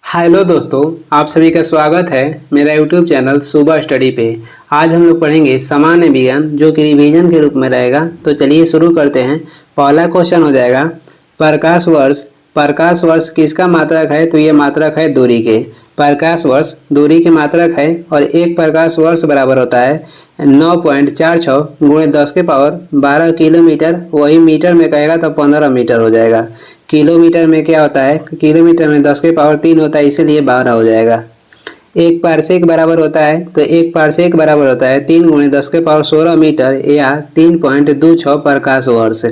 Hello दोस्तों, आप सभी का स्वागत है मेरा यूट्यूब चैनल सुबह स्टडी पे। आज हम लोग पढ़ेंगे सामान्य विज्ञान जो कि रिवीजन के रूप में रहेगा। तो चलिए शुरू करते हैं। पहला क्वेश्चन हो जाएगा प्रकाश वर्ष। प्रकाश वर्ष किसका मात्रक है? तो ये मात्रक है दूरी के। प्रकाश वर्ष दूरी के मात्रक है और एक प्रकाश वर्ष बराबर होता है 9.46 गुणे 10 के पावर 12 किलोमीटर। वही मीटर में कहेगा तो 15 मीटर हो जाएगा। किलोमीटर में क्या होता है? किलोमीटर में 10 के पावर 3 होता है, इसीलिए 12 हो जाएगा। एक पारसेक बराबर होता है, तो एक पारसेक बराबर होता है 3 गुणे 10 के पावर 16 मीटर या 3.26 प्रकाश वर्ष।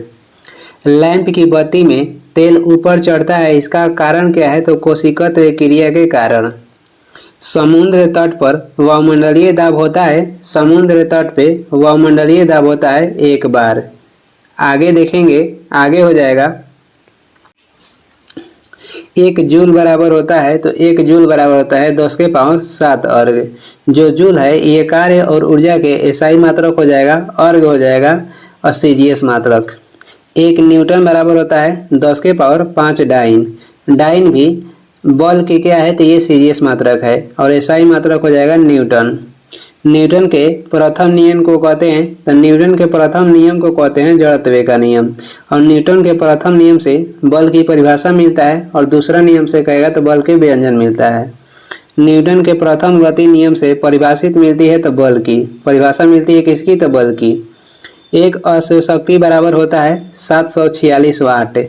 लैंप की बत्ती में तेल ऊपर चढ़ता है, इसका कारण क्या है? तो कोशिकत्व क्रिया के कारण। समुद्र तट पर वायुमंडलीय दाब होता है। समुद्र तट पे वायुमंडलीय दाब होता है 1 बार। आगे देखेंगे, आगे हो जाएगा 1 जूल बराबर होता है, तो 1 जूल बराबर होता है 10 के पावर 7 अर्घ। जो जूल है ये कार्य और ऊर्जा के एसआई मात्रक हो जाएगा, अर्घ हो जाएगा सीजीएस मात्रक। 1 न्यूटन बराबर होता है 10 के पावर 5 डाइन। डाइन भी बल के क्या है? तो ये सीजीएस मात्रक है और एसआई मात्रक हो जाएगा न्यूटन। न्यूटन के प्रथम नियम को कहते हैं, तो न्यूटन के प्रथम नियम को कहते हैं जड़त्व का नियम। और न्यूटन के प्रथम नियम से बल की परिभाषा मिलता है और दूसरा नियम से कहेगा तो बल के व्यंजन मिलता है। न्यूटन के प्रथम गति नियम से परिभाषित मिलती है तो बल की परिभाषा मिलती है किसकी? तो बल की। एक अश्व शक्ति बराबर होता है 746 वाट।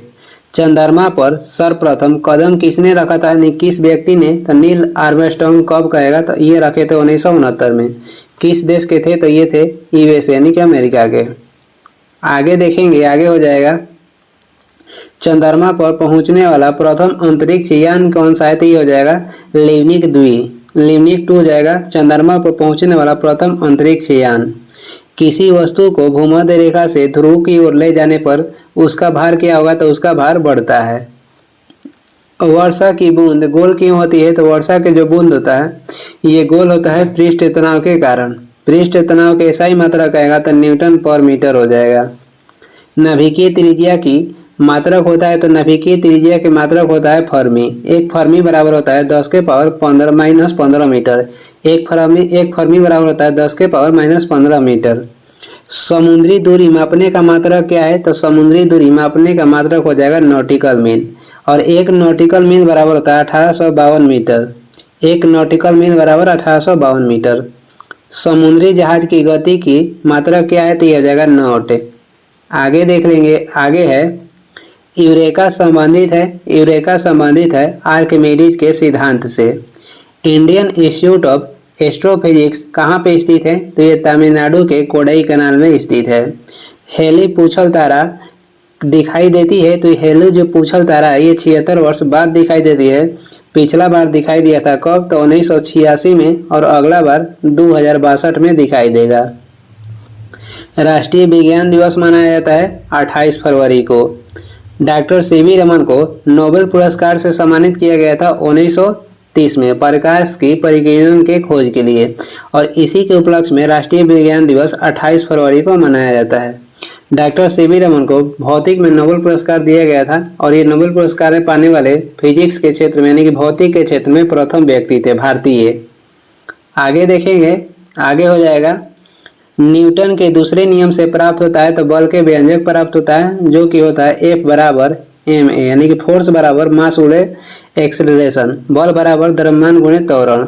चंद्रमा पर सर्वप्रथम कदम किसने रखा था? किस व्यक्ति ने? तो नील आर्मस्ट्रांग। कब कहेगा? तो ये रखे थे 1969 में। किस देश के थे? तो ये थे यूएस यानी कि अमेरिका के। आगे देखेंगे, आगे हो जाएगा चंद्रमा पर पहुंचने वाला प्रथम अंतरिक्ष यान कौन सा है? तो ये हो जाएगा लिवनिक 2। लिवनिक 2 हो जाएगा चंद्रमा पर पहुंचने वाला प्रथम अंतरिक्ष यान। किसी वस्तु को भूमध्य रेखा से ध्रुव की ओर ले जाने पर उसका भार क्या होगा? तो उसका भार बढ़ता है। वर्षा की बूंद गोल क्यों होती है? तो वर्षा के जो बूंद होता है ये गोल होता है पृष्ठ तनाव के कारण। पृष्ठ तनाव के एसआई मात्रा कहेगा तो न्यूटन पर मीटर हो जाएगा। नाभिकीय त्रिज्या की मात्रक होता है, तो नाभिकीय त्रिज्या के मात्रक होता है फर्मी। एक फर्मी बराबर होता है 10 के पावर 15 मीटर। एक फर्मी बराबर होता है 10 के पावर -15 मीटर। समुद्री दूरी मापने का मात्रक क्या है? तो समुद्री दूरी मापने का मात्रक हो जाएगा नॉटिकल मील। और एक नॉटिकल मील बराबर होता है 1852 मीटर। एक नॉटिकल मील बराबर 1852 मीटर। समुद्री जहाज की गति की मात्रक क्या है? तो यह हो जाएगा नॉट। आगे देख लेंगे, आगे है यूरेका संबंधित है आर्किमिडीज के सिद्धांत से। इंडियन इंस्टीट्यूट ऑफ एस्ट्रोफिजिक्स कहाँ पे स्थित है? तो ये तमिलनाडु के कोडाई कनाल में स्थित है। हेली पूछल तारा दिखाई देती है, तो हेली जो पूछल तारा है ये 76 वर्ष बाद दिखाई देती है। पिछला बार दिखाई दिया था कब? तो 1986 में और अगला बार 2062 में दिखाई देगा। राष्ट्रीय विज्ञान दिवस मनाया जाता है 28 फरवरी को। डॉक्टर सीवी रमन को नोबेल पुरस्कार से सम्मानित किया गया था 1930 में प्रकाश की परिकिरण के खोज के लिए। और इसी के उपलक्ष्य में राष्ट्रीय विज्ञान दिवस 28 फरवरी को मनाया जाता है। डॉक्टर सीवी रमन को भौतिक में नोबेल पुरस्कार दिया गया था और ये नोबेल पुरस्कार पाने वाले फिजिक्स के क्षेत्र में यानी कि भौतिक के क्षेत्र में प्रथम व्यक्ति थे, भारतीय। आगे देखेंगे, आगे हो जाएगा न्यूटन के दूसरे नियम से प्राप्त होता है तो बल के व्यंजक प्राप्त होता है, जो कि होता है F बराबर ma यानी कि फोर्स बराबर मास गुणे एक्सेलरेशन। बल बराबर द्रव्यमान गुणे त्वरण।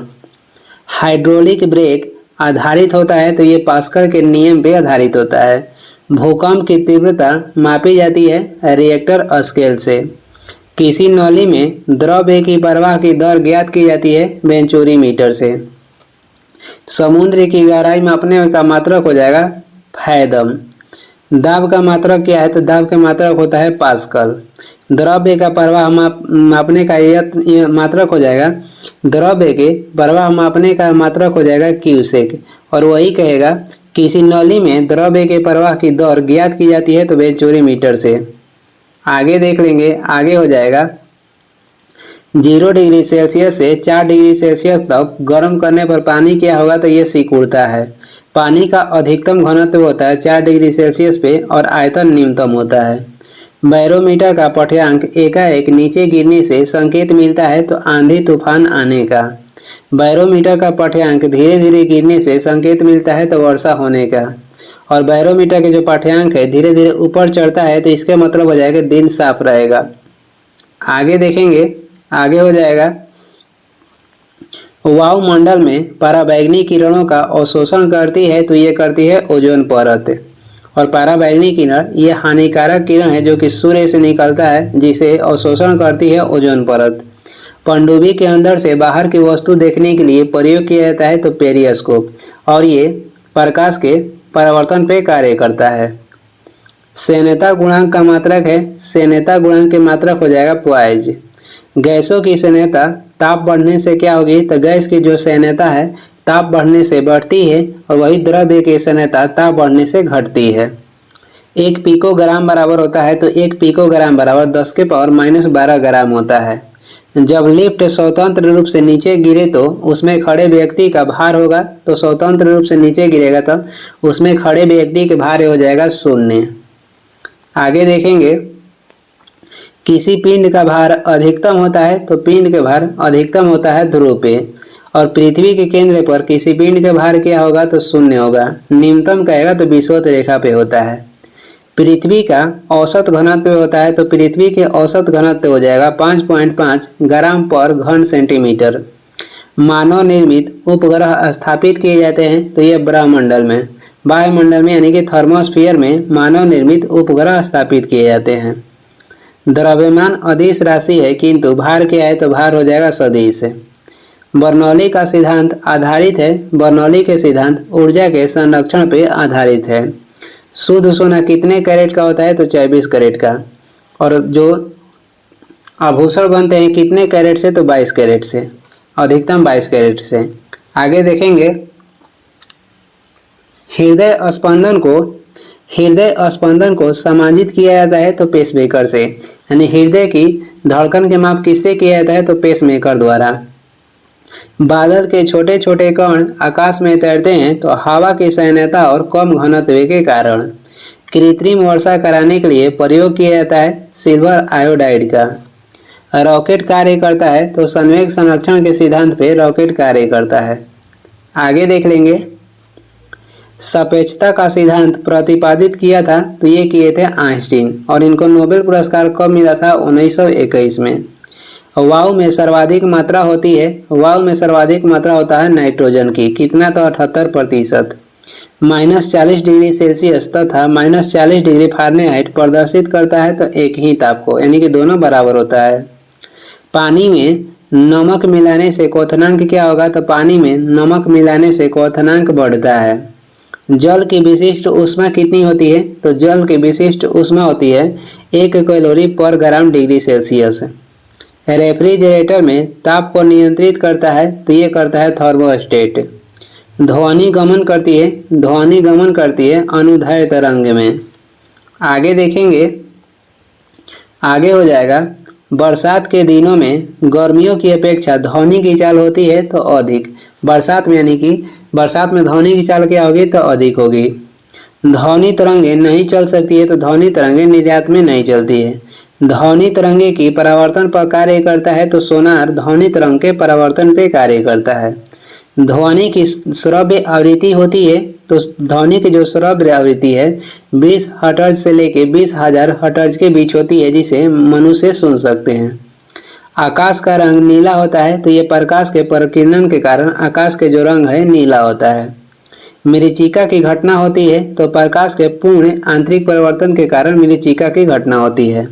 हाइड्रोलिक ब्रेक आधारित होता है, तो ये पास्कल के नियम पे आधारित होता है। भूकंप की तीव्रता मापी जाती है रिएक्टर स्केल से। किसी नली में द्रव्य की प्रवाह की दर ज्ञात की जाती है वेंचुरी मीटर से। समुद्र की गहराई मापने का मात्रक हो जाएगा फैदम। दाब का मात्रक क्या है? तो दाब का मात्रक होता है पास्कल। द्रव्य का प्रवाह मापने का मात्रक हो जाएगा, द्रव्य के प्रवाह मापने का मात्रक हो जाएगा क्यूसेक। और वही कहेगा किसी नली में द्रव्य के प्रवाह की दर ज्ञात की जाती है तो वेंचुरी मीटर से। आगे देख लेंगे, आगे हो जाएगा 0 डिग्री सेल्सियस से 4 डिग्री सेल्सियस तक गर्म करने पर पानी क्या होगा? तो ये सिकुड़ता है। पानी का अधिकतम घनत्व होता है 4 डिग्री सेल्सियस पे और आयतन न्यूनतम होता है। बैरोमीटर का पाठ्यांक एकाएक नीचे गिरने से संकेत मिलता है तो आंधी तूफान आने का। बैरोमीटर का पाठ्यांक धीरे धीरे गिरने से संकेत मिलता है तो वर्षा होने का। और बैरोमीटर के जो पाठ्यांक है धीरे धीरे ऊपर चढ़ता है तो इसका मतलब हो जाएगा दिन साफ रहेगा। आगे देखेंगे, आगे हो जाएगा वायुमंडल में पराबैंगनी किरणों का अवशोषण करती है तो ये करती है ओजोन परत। और पराबैंगनी किरण ये हानिकारक किरण है जो कि सूर्य से निकलता है, जिसे अवशोषण करती है ओजोन परत। पनडुब्बी के अंदर से बाहर की वस्तु देखने के लिए प्रयोग किया जाता है तो पेरिस्कोप, और ये प्रकाश के परावर्तन पे कार्य करता है। सेन्यता गुणांक का मात्रक है, सेन्यता गुणांक के मात्रक हो जाएगा पॉइज। गैसों की सेन्यता ताप बढ़ने से क्या होगी, तो गैस की जो सेन्यता है ताप बढ़ने से बढ़ती है और वही द्रव्य की सेन्यता ताप बढ़ने से घटती है। 1 पिकोग्राम बराबर होता है तो 1 पिकोग्राम बराबर 10 के पावर -12 ग्राम होता है। जब लिफ्ट स्वतंत्र रूप से नीचे गिरे तो उसमें खड़े व्यक्ति का भार होगा, तो स्वतंत्र रूप से नीचे गिरेगा तो उसमें खड़े व्यक्ति के भार हो जाएगा 0। आगे देखेंगे, किसी पिंड का भार अधिकतम होता है तो पिंड के भार अधिकतम होता है ध्रुव पे, और पृथ्वी के केंद्र पर किसी पिंड का भार क्या होगा तो 0 होगा। निम्नतम कहेगा तो विषुवत रेखा पे होता है। पृथ्वी का औसत घनत्व होता है तो पृथ्वी के औसत घनत्व हो जाएगा 5.5 ग्राम पर घन सेंटीमीटर। मानव निर्मित उपग्रह स्थापित किए जाते हैं तो ये ब्रह्मंडल में, वायुमंडल में यानी कि थर्मोस्फीयर में मानव निर्मित उपग्रह स्थापित किए जाते हैं। द्रव्यमान अदिश राशि है किंतु भार क्या है तो भार हो जाएगा सदिश। बर्नौली का सिद्धांत आधारित है, बर्नौली के सिद्धांत ऊर्जा के संरक्षण पे आधारित है। शुद्ध सोना कितने कैरेट का होता है तो 24 कैरेट का, और जो आभूषण बनते हैं कितने कैरेट से तो 22 कैरेट से, अधिकतम 22 कैरेट से। आगे देखेंगे, हृदय स्पंदन को समांजित किया जाता है तो पेसमेकर से, यानी हृदय की धड़कन के माप किससे किया जाता है तो पेसमेकर द्वारा। बादल के छोटे छोटे कण आकाश में तैरते हैं तो हवा की सैन्यता और कम घनत्व के कारण। कृत्रिम वर्षा कराने के लिए प्रयोग किया जाता है सिल्वर आयोडाइड का। रॉकेट कार्य करता है तो संवेग संरक्षण के सिद्धांत पे रॉकेट कार्य करता है। आगे देख लेंगे, सापेक्षता का सिद्धांत प्रतिपादित किया था तो ये किए थे आइंस्टीन, और इनको नोबेल पुरस्कार कब मिला था 1921 में। वायु में सर्वाधिक मात्रा होती है, वायु में सर्वाधिक मात्रा होता है नाइट्रोजन की, कितना तो 78%। -40 डिग्री सेल्सियस तथा -40 डिग्री फारेनहाइट प्रदर्शित करता है तो एक ही ताप को, यानी कि दोनों बराबर होता है। पानी में नमक मिलाने से क्वथनांक क्या होगा तो पानी में नमक मिलाने से क्वथनांक बढ़ता है। जल की विशिष्ट ऊष्मा कितनी होती है तो जल की विशिष्ट ऊष्मा होती है 1 कैलोरी पर ग्राम डिग्री सेल्सियस। रेफ्रिजरेटर में ताप को नियंत्रित करता है तो ये करता है थर्मोस्टेट। ध्वनि गमन करती है अनुदैर्ध्य तरंग में। आगे देखेंगे, आगे हो जाएगा, बरसात के दिनों में गर्मियों की अपेक्षा ध्वनि की चाल होती है तो अधिक। बरसात में यानी कि बरसात में ध्वनि की चाल क्या होगी तो अधिक होगी। ध्वनि तरंगे नहीं चल सकती है तो ध्वनि तरंगे निर्यात में नहीं चलती है। ध्वनि तरंगे की परावर्तन पर कार्य करता है तो सोनार ध्वनि तरंग के परावर्तन पे कार्य करता है। ध्वनि की श्रव्य आवृत्ति होती है तो ध्वनि की जो श्रव्य आवृत्ति है 20 हर्ट्ज से लेके 20,000 हर्ट्ज के बीच होती है, जिसे मनुष्य सुन सकते हैं। आकाश का रंग नीला होता है तो ये प्रकाश के प्रकीर्णन के कारण आकाश के जो रंग है नीला होता है। मरीचिका की घटना होती है तो प्रकाश के पूर्ण आंतरिक परिवर्तन के कारण मरीचिका की घटना होती है।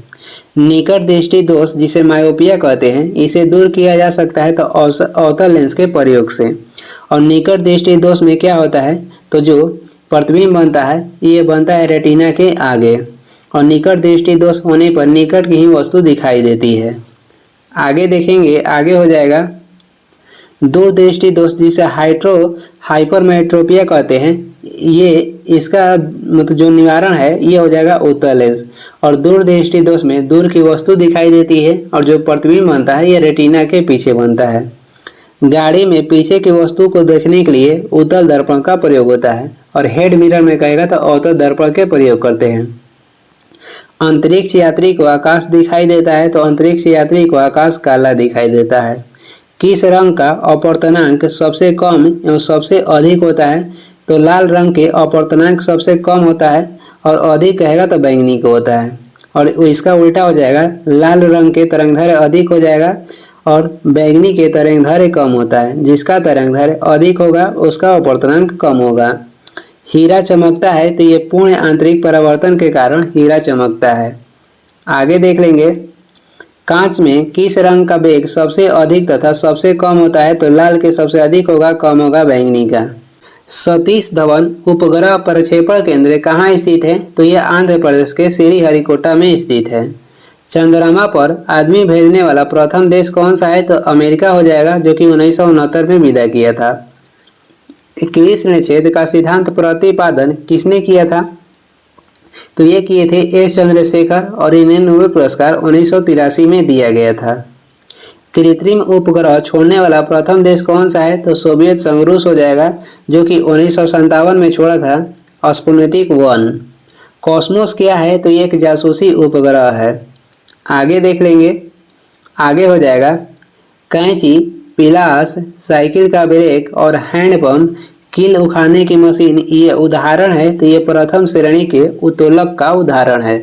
निकट दृष्टि दोष जिसे मायोपिया कहते हैं, इसे दूर किया जा सकता है तो अवतल लेंस के प्रयोग से। और निकट दृष्टि दोष में क्या होता है तो जो प्रतिबिंब बनता है ये बनता है रेटिना के आगे, और निकट दृष्टि दोष होने पर निकट की ही वस्तु दिखाई देती है। आगे देखेंगे, आगे हो जाएगा दूरदृष्टि दोष जिसे हाइपरमेट्रोपिया कहते हैं, ये इसका मतलब जो निवारण है ये हो जाएगा उत्तल लेंस। और दूरदृष्टि दोष में दूर की वस्तु दिखाई देती है और जो प्रतिबिंब बनता है ये रेटिना के पीछे बनता है। गाड़ी में पीछे की वस्तु को देखने के लिए उत्तल दर्पण का प्रयोग होता है, और हेड मिरर में कहेगा तो अवतल दर्पण के प्रयोग करते हैं। अंतरिक्ष यात्री को आकाश दिखाई देता है तो अंतरिक्ष यात्री को आकाश काला दिखाई देता है। किस रंग का अपवर्तनांक सबसे कम एवं सबसे अधिक होता है? तो लाल रंग के अपवर्तनांक सबसे कम होता है और अधिक कहेगा तो बैंगनी को होता है, और इसका उल्टा हो जाएगा, लाल रंग के तरंगदैर्घ्य अधिक हो जाएगा और बैंगनी के तरंगदैर्घ्य कम होता है। जिसका तरंगदैर्घ्य अधिक होगा उसका अपवर्तनांक कम होगा। हीरा चमकता है तो ये पूर्ण आंतरिक परावर्तन के कारण हीरा चमकता है। आगे देख लेंगे, कांच में किस रंग का वेग सबसे अधिक तथा सबसे कम होता है? तो लाल के सबसे अधिक होगा, कम होगा बैंगनी का। सतीश धवन उपग्रह प्रक्षेपण केंद्र कहाँ स्थित है? तो यह आंध्र प्रदेश के श्रीहरिकोटा में स्थित है। चंद्रमा पर आदमी भेजने वाला प्रथम देश कौन सा है? तो अमेरिका हो जाएगा, जो कि 1969 में विदा किया था। कृष्ण छेद का सिद्धांत प्रतिपादन किसने किया था? तो ये किए थे एस चंद्रशेखर और इन्हें नोबेल पुरस्कार 1983 में दिया गया था। कृत्रिम उपग्रह छोड़ने वाला प्रथम देश कौन सा है? तो सोवियत संघ रूस हो जाएगा, जो कि 1957 में छोड़ा था स्पुतनिक 1। कॉस्मोस क्या है? तो ये एक जासूसी उपग्रह है। आगे देख लेंगे, आगे हो जाएगा, कैंची, पिलास, साइकिल का ब्रेक और हैंडपंप, कील उखाड़ने की मशीन ये उदाहरण है। तो ये प्रथम श्रेणी के उत्तोलक का उदाहरण है।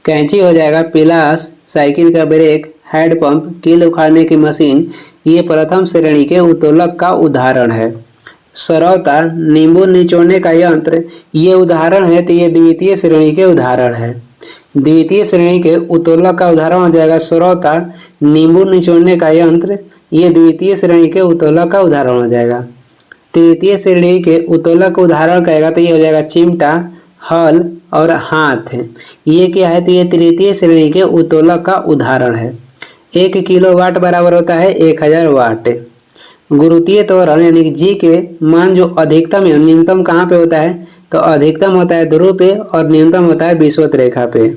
कैंची हो जाएगा, पिलास, साइकिल का ब्रेक, हैंडपंप, कील उखाड़ने की मशीन ये प्रथम श्रेणी के उत्तोलक का उदाहरण है। सरौता, नींबू निचोड़ने का यंत्र ये उदाहरण है। तो ये द्वितीय श्रेणी के उदाहरण है। द्वितीय श्रेणी के उत्तोलक का उदाहरण हो जाएगा सरौता, नींबू निचोड़ने का यंत्र ये द्वितीय श्रेणी के उत्तोलक का उदाहरण हो जाएगा। तृतीय श्रेणी के उत्तोलक का उदाहरण कहेगा तो ये हो जाएगा चिमटा, हल और हाथ। ये क्या है? तो ये तृतीय श्रेणी के उत्तोलक का उदाहरण है। 1 किलोवाट बराबर होता है 1000 वाट। गुरुत्वीय त्वरण यानी कि जी के मान जो अधिकतम एवं न्यूनतम कहाँ पे होता है? तो अधिकतम होता है ध्रुव पे और न्यूनतम होता है विषुवत रेखा पे।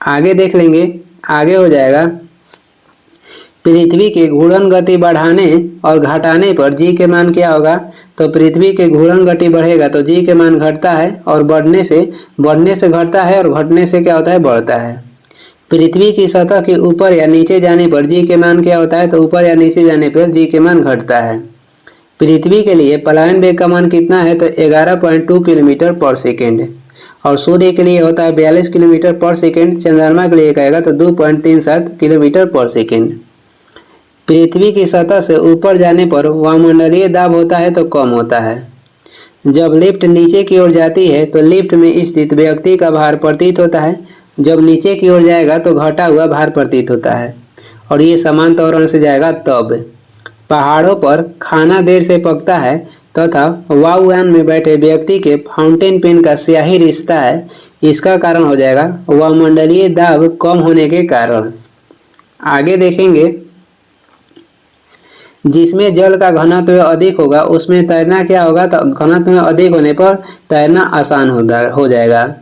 आगे देख लेंगे, आगे हो जाएगा, पृथ्वी के घूर्णन गति बढ़ाने और घटाने पर जी के मान क्या होगा? तो पृथ्वी के घूर्णन गति बढ़ेगा तो जी के मान घटता है, और बढ़ने से घटता है, और घटने से क्या होता है? बढ़ता है। पृथ्वी की सतह के ऊपर या नीचे जाने पर जी के मान क्या होता है? तो ऊपर या नीचे जाने पर जी के मान घटता है। पृथ्वी के लिए पलायन वेग का मान कितना है? तो 11.2 किलोमीटर पर सेकेंड, और सूर्य के लिए होता है 42 किलोमीटर पर सेकेंड। चंद्रमा के लिए कहेगा तो 2.37 किलोमीटर पर सेकेंड। पृथ्वी की सतह से ऊपर जाने पर वायुमंडलीय दाब होता है तो कम होता है। जब लिफ्ट नीचे की ओर जाती है तो लिफ्ट में स्थित व्यक्ति का भार प्रतीत होता है, जब नीचे की ओर जाएगा तो घटा हुआ भार प्रतीत होता है, और ये समान त्वरण से जाएगा तब। पहाड़ों पर खाना देर से पकता है तथा वायुयान में बैठे व्यक्ति के फाउंटेन पेन का स्याही रिश्ता है, इसका कारण हो जाएगा वायुमंडलीय दाब कम होने के कारण। आगे देखेंगे, जिसमें जल का घनत्व अधिक होगा उसमें तैरना क्या होगा? तो घनत्व अधिक होने पर तैरना आसान हो जाएगा।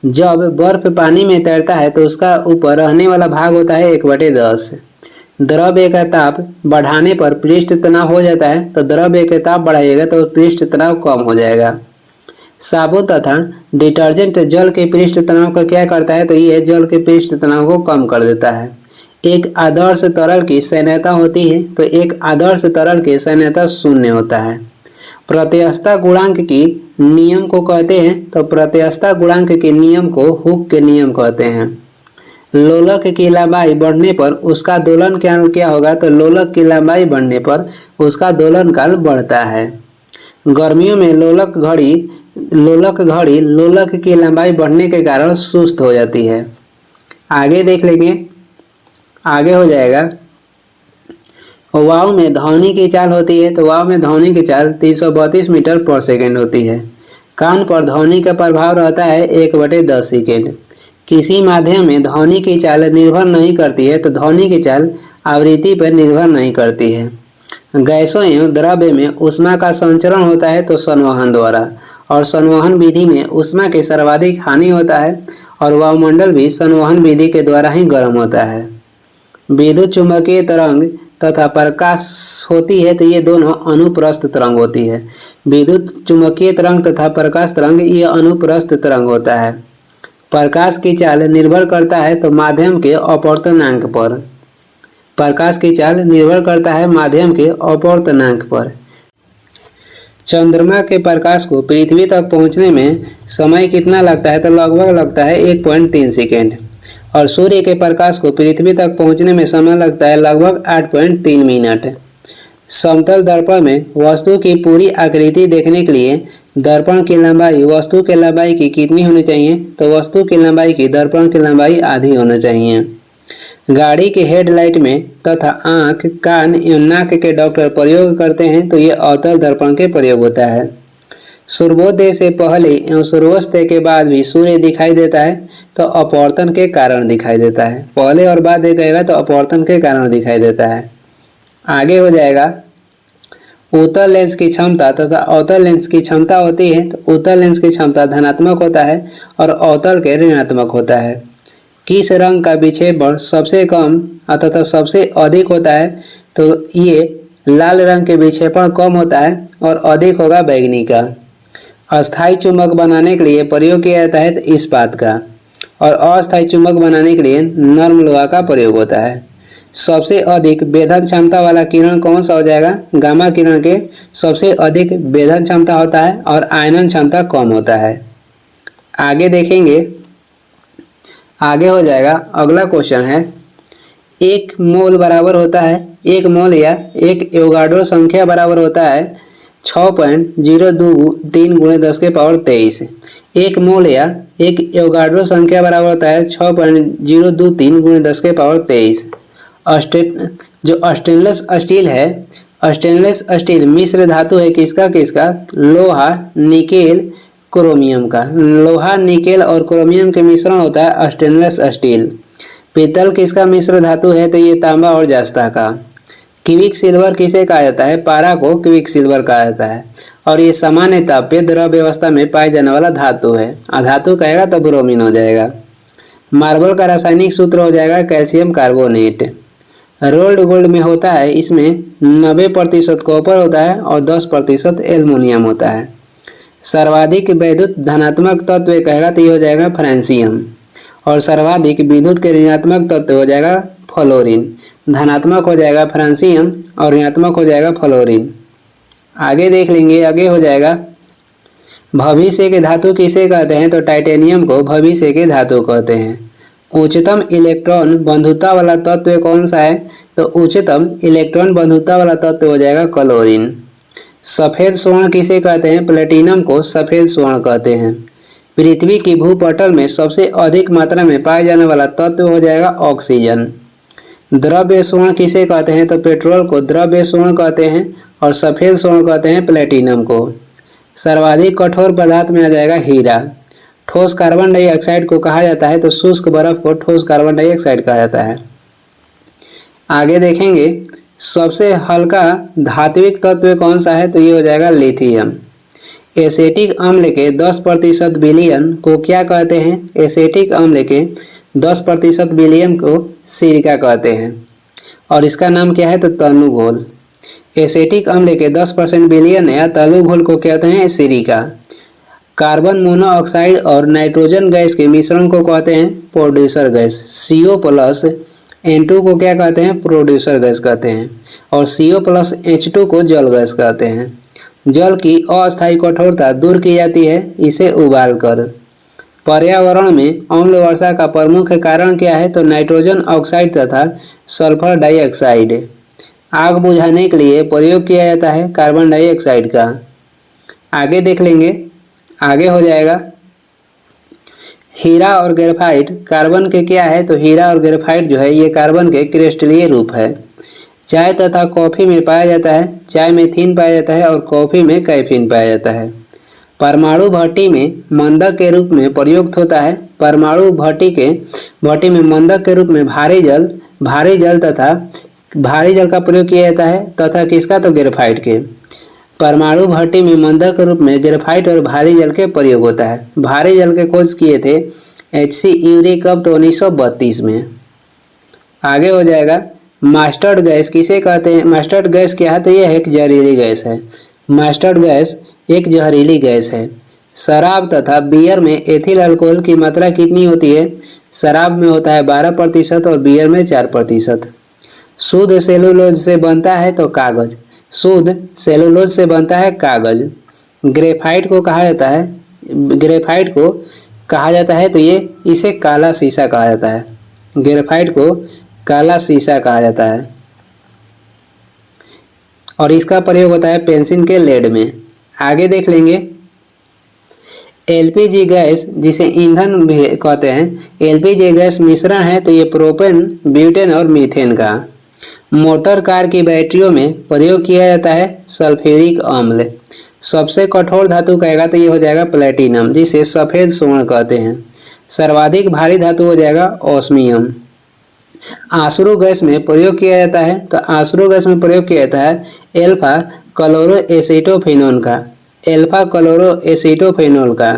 जब बर्फ पानी में तैरता है तो उसका ऊपर रहने वाला भाग होता है 1/10। द्रव्य का ताप बढ़ाने पर पृष्ठ तनाव हो जाता है, तो द्रव्य का ताप बढ़ाइएगा तो पृष्ठ तनाव कम हो जाएगा। साबुन तथा डिटर्जेंट जल के पृष्ठ तनाव का क्या करता है? तो ये जल के पृष्ठ तनाव को कम कर देता है। एक आदर्श तरल की सैन्यता होती है, तो एक आदर्श तरल की सैन्यता 0 होता है। प्रत्यस्थता गुणांक की नियम को कहते हैं, तो प्रत्यस्थता गुणांक के नियम को हुक के नियम कहते हैं। लोलक की लंबाई बढ़ने पर उसका दोलन क्या होगा? तो लोलक की लंबाई बढ़ने पर उसका दोलन काल बढ़ता है। गर्मियों में लोलक घड़ी लोलक की लंबाई बढ़ने के कारण सुस्त हो जाती है। आगे देख लेंगे, आगे हो जाएगा, वायु में ध्वनि की चाल होती है, तो वायु में ध्वनि की चाल 332 मीटर पर सेकेंड होती है। कान पर ध्वनि का प्रभाव रहता है 1/10 सेकेंड। किसी माध्यम में ध्वनि की चाल निर्भर नहीं करती है, तो ध्वनि की चाल आवृत्ति पर निर्भर नहीं करती है। गैसों एवं द्रव्य में ऊष्मा का संचरण होता है तो संवहन द्वारा, और संवहन विधि में ऊष्मा की सर्वाधिक हानि होता है, और वायुमंडल भी संवहन विधि के द्वारा ही गर्म होता है। विद्युत चुंबकीय तरंग तथा प्रकाश होती है, तो ये दोनों अनुप्रस्थ तरंग होती है। विद्युत चुंबकीय तरंग तथा प्रकाश तरंग ये अनुप्रस्थ तरंग होता है। प्रकाश की चाल निर्भर करता है तो माध्यम के अपवर्तनांक पर। प्रकाश की चाल निर्भर करता है माध्यम के अपवर्तनांक पर। चंद्रमा के प्रकाश को पृथ्वी तक पहुंचने में समय कितना लगता है तो लगभग लगता है 1.3 सेकेंड। और सूर्य के प्रकाश को पृथ्वी तक पहुंचने में समय लगता है लगभग 8.3 मिनट। समतल दर्पण में वस्तु की पूरी आकृति देखने के लिए दर्पण की लंबाई वस्तु की लंबाई की कितनी होनी चाहिए तो वस्तु की लंबाई की दर्पण की लंबाई आधी होना चाहिए। गाड़ी के हेडलाइट में तथा आंख, कान एवं नाक के डॉक्टर प्रयोग करते हैं तो ये अवतल दर्पण के प्रयोग होता है। सूर्योदय से पहले एवं सूर्यास्त के बाद भी सूर्य दिखाई देता है तो अपवर्तन के कारण दिखाई देता है। पहले और बाद देखेगा तो अपवर्तन के कारण दिखाई देता है। आगे हो जाएगा उत्तल लेंस की क्षमता तथा अवतल लेंस की क्षमता होती है तो उत्तल लेंस की क्षमता धनात्मक होता है और अवतल के ऋणात्मक होता है। किस रंग का विक्षेपण सबसे कम तथा सबसे अधिक होता है तो ये लाल रंग के विक्षेपण कम होता है और अधिक होगा बैंगनी का। अस्थायी चुंबक बनाने के लिए प्रयोग किया जाता है तो इस्पात का और अस्थायी चुंबक बनाने के लिए नर्म लोहा का प्रयोग होता है। सबसे अधिक वेधन क्षमता वाला किरण कौन सा हो जाएगा गामा किरण के सबसे अधिक वेधन क्षमता होता है और आयनन क्षमता कम होता है। आगे देखेंगे, आगे हो जाएगा अगला क्वेश्चन है एक मोल बराबर होता है एक मोल या एक एवोगाड्रो संख्या बराबर होता है 6.023 × 10⁻23। एक मोल या एक एवोगाड्रो संख्या बराबर होता है 6.023 × 10⁻23। जो स्टेनलेस स्टील है, स्टेनलेस स्टील मिश्र धातु है किसका किसका लोहा, निकेल, क्रोमियम का। लोहा, निकेल और क्रोमियम के मिश्रण होता है स्टेनलेस स्टील। पीतल किसका मिश्र धातु है तो ये तांबा और जस्ता का। क्विक सिल्वर किसे कहा जाता है पारा को क्विक सिल्वर कहा जाता है और ये सामान्य तापीय द्रव व्यवस्था में पाए जाने वाला धातु है। अधातु कहेगा तो ब्रोमीन हो जाएगा। मार्बल का रासायनिक सूत्र हो जाएगा कैल्शियम कार्बोनेट। रोल्ड गोल्ड में होता है इसमें 90% कॉपर होता है और 10% एल्युमिनियम होता है। सर्वाधिक वैद्युत धनात्मक तत्व कहेगा तो ये हो जाएगा फ्रांसियम और सर्वाधिक विद्युत के ऋणात्मक तत्व हो जाएगा फ्लोरीन। धनात्मक हो जाएगा फ्रांसियम और ऋणात्मक हो जाएगा फ्लोरीन। आगे देख लेंगे, आगे हो जाएगा भविष्य के धातु किसे कहते हैं तो टाइटेनियम को भविष्य के धातु कहते हैं। उच्चतम इलेक्ट्रॉन बंधुता वाला तत्व कौन सा है तो उच्चतम इलेक्ट्रॉन बंधुता वाला तत्व हो जाएगा क्लोरीन। सफेद स्वर्ण किसे कहते हैं प्लेटिनम को सफेद स्वर्ण कहते हैं। पृथ्वी की भूपटल में सबसे अधिक मात्रा में पाए जाने वाला तत्व हो जाएगा ऑक्सीजन। द्रव्य स्वर्ण किसे कहते हैं तो पेट्रोल को द्रव्य स्वर्ण कहते हैं और सफेद स्वर्ण कहते हैं प्लेटिनम को। सर्वाधिक कठोर पदार्थ में आ जाएगा हीरा। ठोस कार्बन डाइऑक्साइड को कहा जाता है तो शुष्क बर्फ को ठोस कार्बन डाइऑक्साइड कहा जाता है। आगे देखेंगे सबसे हल्का धात्विक तत्व कौन सा है तो ये हो जाएगा लिथियम। एसिटिक अम्ल के 10% विलयन को क्या कहते हैं एसिटिक अम्ल के 10% विलयन को सिरिका कहते हैं और इसका नाम क्या है तो तनु घोल। एसिटिक अम्ल के 10% विलयन या तनु घोल को कहते हैं सिरिका। कार्बन मोनोऑक्साइड और नाइट्रोजन गैस के मिश्रण को कहते हैं प्रोड्यूसर गैस। CO+N2 को क्या कहते हैं प्रोड्यूसर गैस कहते हैं और CO+H2 को जल गैस कहते हैं। जल की अस्थायी कठोरता दूर की जाती है इसे उबालकर। पर्यावरण में अम्ल वर्षा का प्रमुख कारण क्या है तो नाइट्रोजन ऑक्साइड तथा सल्फर डाइऑक्साइड। आग बुझाने के लिए प्रयोग किया जाता है कार्बन डाइऑक्साइड का। आगे देख लेंगे, आगे हो जाएगा हीरा और ग्रेफाइट कार्बन के क्या है तो हीरा और ग्रेफाइट जो है ये कार्बन के क्रिस्टलीय रूप है। चाय तथा कॉफी में पाया जाता है, चाय में थीन पाया जाता है और कॉफी में कैफीन पाया जाता है। परमाणु भट्टी में मंदक के रूप में प्रयुक्त होता है। परमाणु भट्टी में मंदक के रूप में भारी जल का प्रयोग किया जाता है तथा किसका तो ग्रेफाइट के। परमाणु भट्टी में मंदक के रूप में ग्रेफाइट और भारी जल के प्रयोग होता है। भारी जल के खोज किए थे HC यूरी कब तो 1932 में। आगे हो जाएगा मास्टर्ड गैस किसे कहते हैं मास्टर्ड गैस क्या है तो यह एक जहरीली गैस है। मास्टर्ड गैस एक जहरीली गैस है। शराब तथा बियर में एथिल अल्कोहल की मात्रा कितनी होती है? शराब में होता है 12% और बियर में 4%। शुद्ध सेलुलोज से बनता है तो कागज, शुद्ध सेलुलोज से बनता है कागज। ग्रेफाइट को कहा जाता है, ग्रेफाइट को कहा जाता है तो ये इसे काला शीशा कहा जाता है। ग्रेफाइट को काला शीशा कहा जाता है और इसका प्रयोग होता है पेंसिल के लेड में। आगे देख लेंगे एलपीजी गैस, जिसे ईंधन भी कहते हैं, एलपीजी गैस मिश्रण है तो ये प्रोपेन, ब्यूटेन और मीथेन का। मोटर कार की बैटरियों में प्रयोग किया जाता है सल्फ्यूरिक अम्ल। सबसे कठोर धातु कहेगा तो ये हो जाएगा प्लेटिनम, जिसे सफ़ेद स्वर्ण कहते हैं। सर्वाधिक भारी धातु हो जाएगा ऑस्मियम। आश्रू गैस में प्रयोग किया जाता है तो आश्रू गैस में प्रयोग किया जाता है एल्फा क्लोरोएसिटोफेनोन का, एल्फा क्लोरोएसिटोफेनोल का।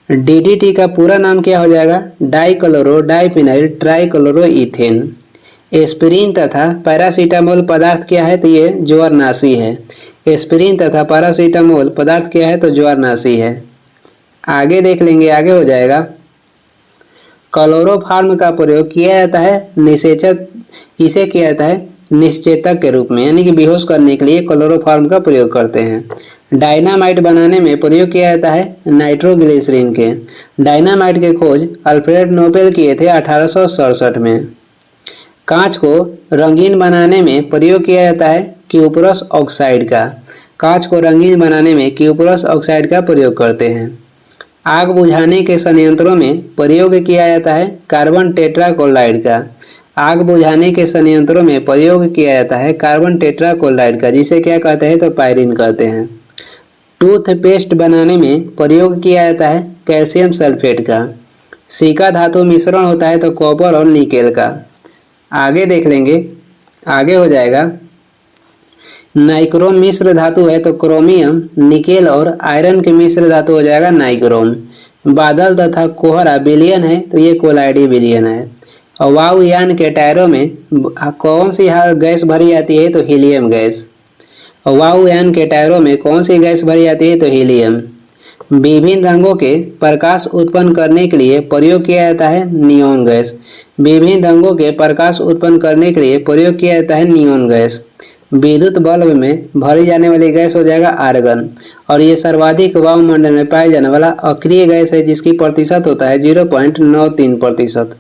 डीडीटी का पूरा नाम क्या हो जाएगा? Dichloro diphenyl trichloroethane. एस्पिरिन तथा पैरासीटामोल पदार्थ क्या है? तो ये ज्वरनाशी है। एस्पिरिन तथा पैरासीटामोल पदार्थ क्या है? तो ज्वरनाशी है। आगे देख लेंगे, आगे हो जाएगा क्लोरोफॉर्म का प्रयोग किया जाता है निषेचक, इसे किया जाता है निश्चेतक के रूप में, यानी कि बेहोश करने के लिए क्लोरोफॉर्म का प्रयोग करते हैं। डायनामाइट बनाने में प्रयोग किया जाता है नाइट्रोग्लिसरीन के। डायनामाइट के खोज अल्फ्रेड नोबेल किए थे 1867 में। कांच को रंगीन बनाने में प्रयोग किया जाता है क्यूपरस ऑक्साइड का। कांच को रंगीन बनाने में क्यूपरस ऑक्साइड का प्रयोग करते हैं। आग बुझाने के संयंत्रों में प्रयोग किया जाता है कार्बन टेट्राक्लोराइड का। आग बुझाने के संयंत्रों में प्रयोग किया जाता है कार्बन टेट्राक्लोराइड का, जिसे क्या कहते हैं? तो पायरीन कहते हैं। टूथपेस्ट बनाने में प्रयोग किया जाता है कैल्शियम सल्फेट का। सिका धातु मिश्रण होता है तो कॉपर और निकेल का। आगे देख लेंगे, आगे हो जाएगा नाइक्रोम मिश्र धातु है तो क्रोमियम, निकेल और आयरन के मिश्र धातु हो जाएगा नाइक्रोम। बादल तथा कोहरा विलयन है तो ये कोलाइडी विलयन है। और वायुयान के टायरों में कौन सी गैस भरी जाती है? तो हीलियम गैस। और वायुयान के टायरों में कौन सी गैस भरी जाती है? तो हीलियम। विभिन्न रंगों के प्रकाश उत्पन्न करने के लिए प्रयोग किया जाता है नियॉन गैस। विभिन्न रंगों के प्रकाश उत्पन्न करने के लिए प्रयोग किया जाता है नियॉन गैस। विद्युत बल्ब में भरी जाने वाली गैस हो जाएगा आर्गन। और ये सर्वाधिक वायुमंडल में पाए जाने वाला अक्रिय गैस है, जिसकी प्रतिशत होता है 0.93%।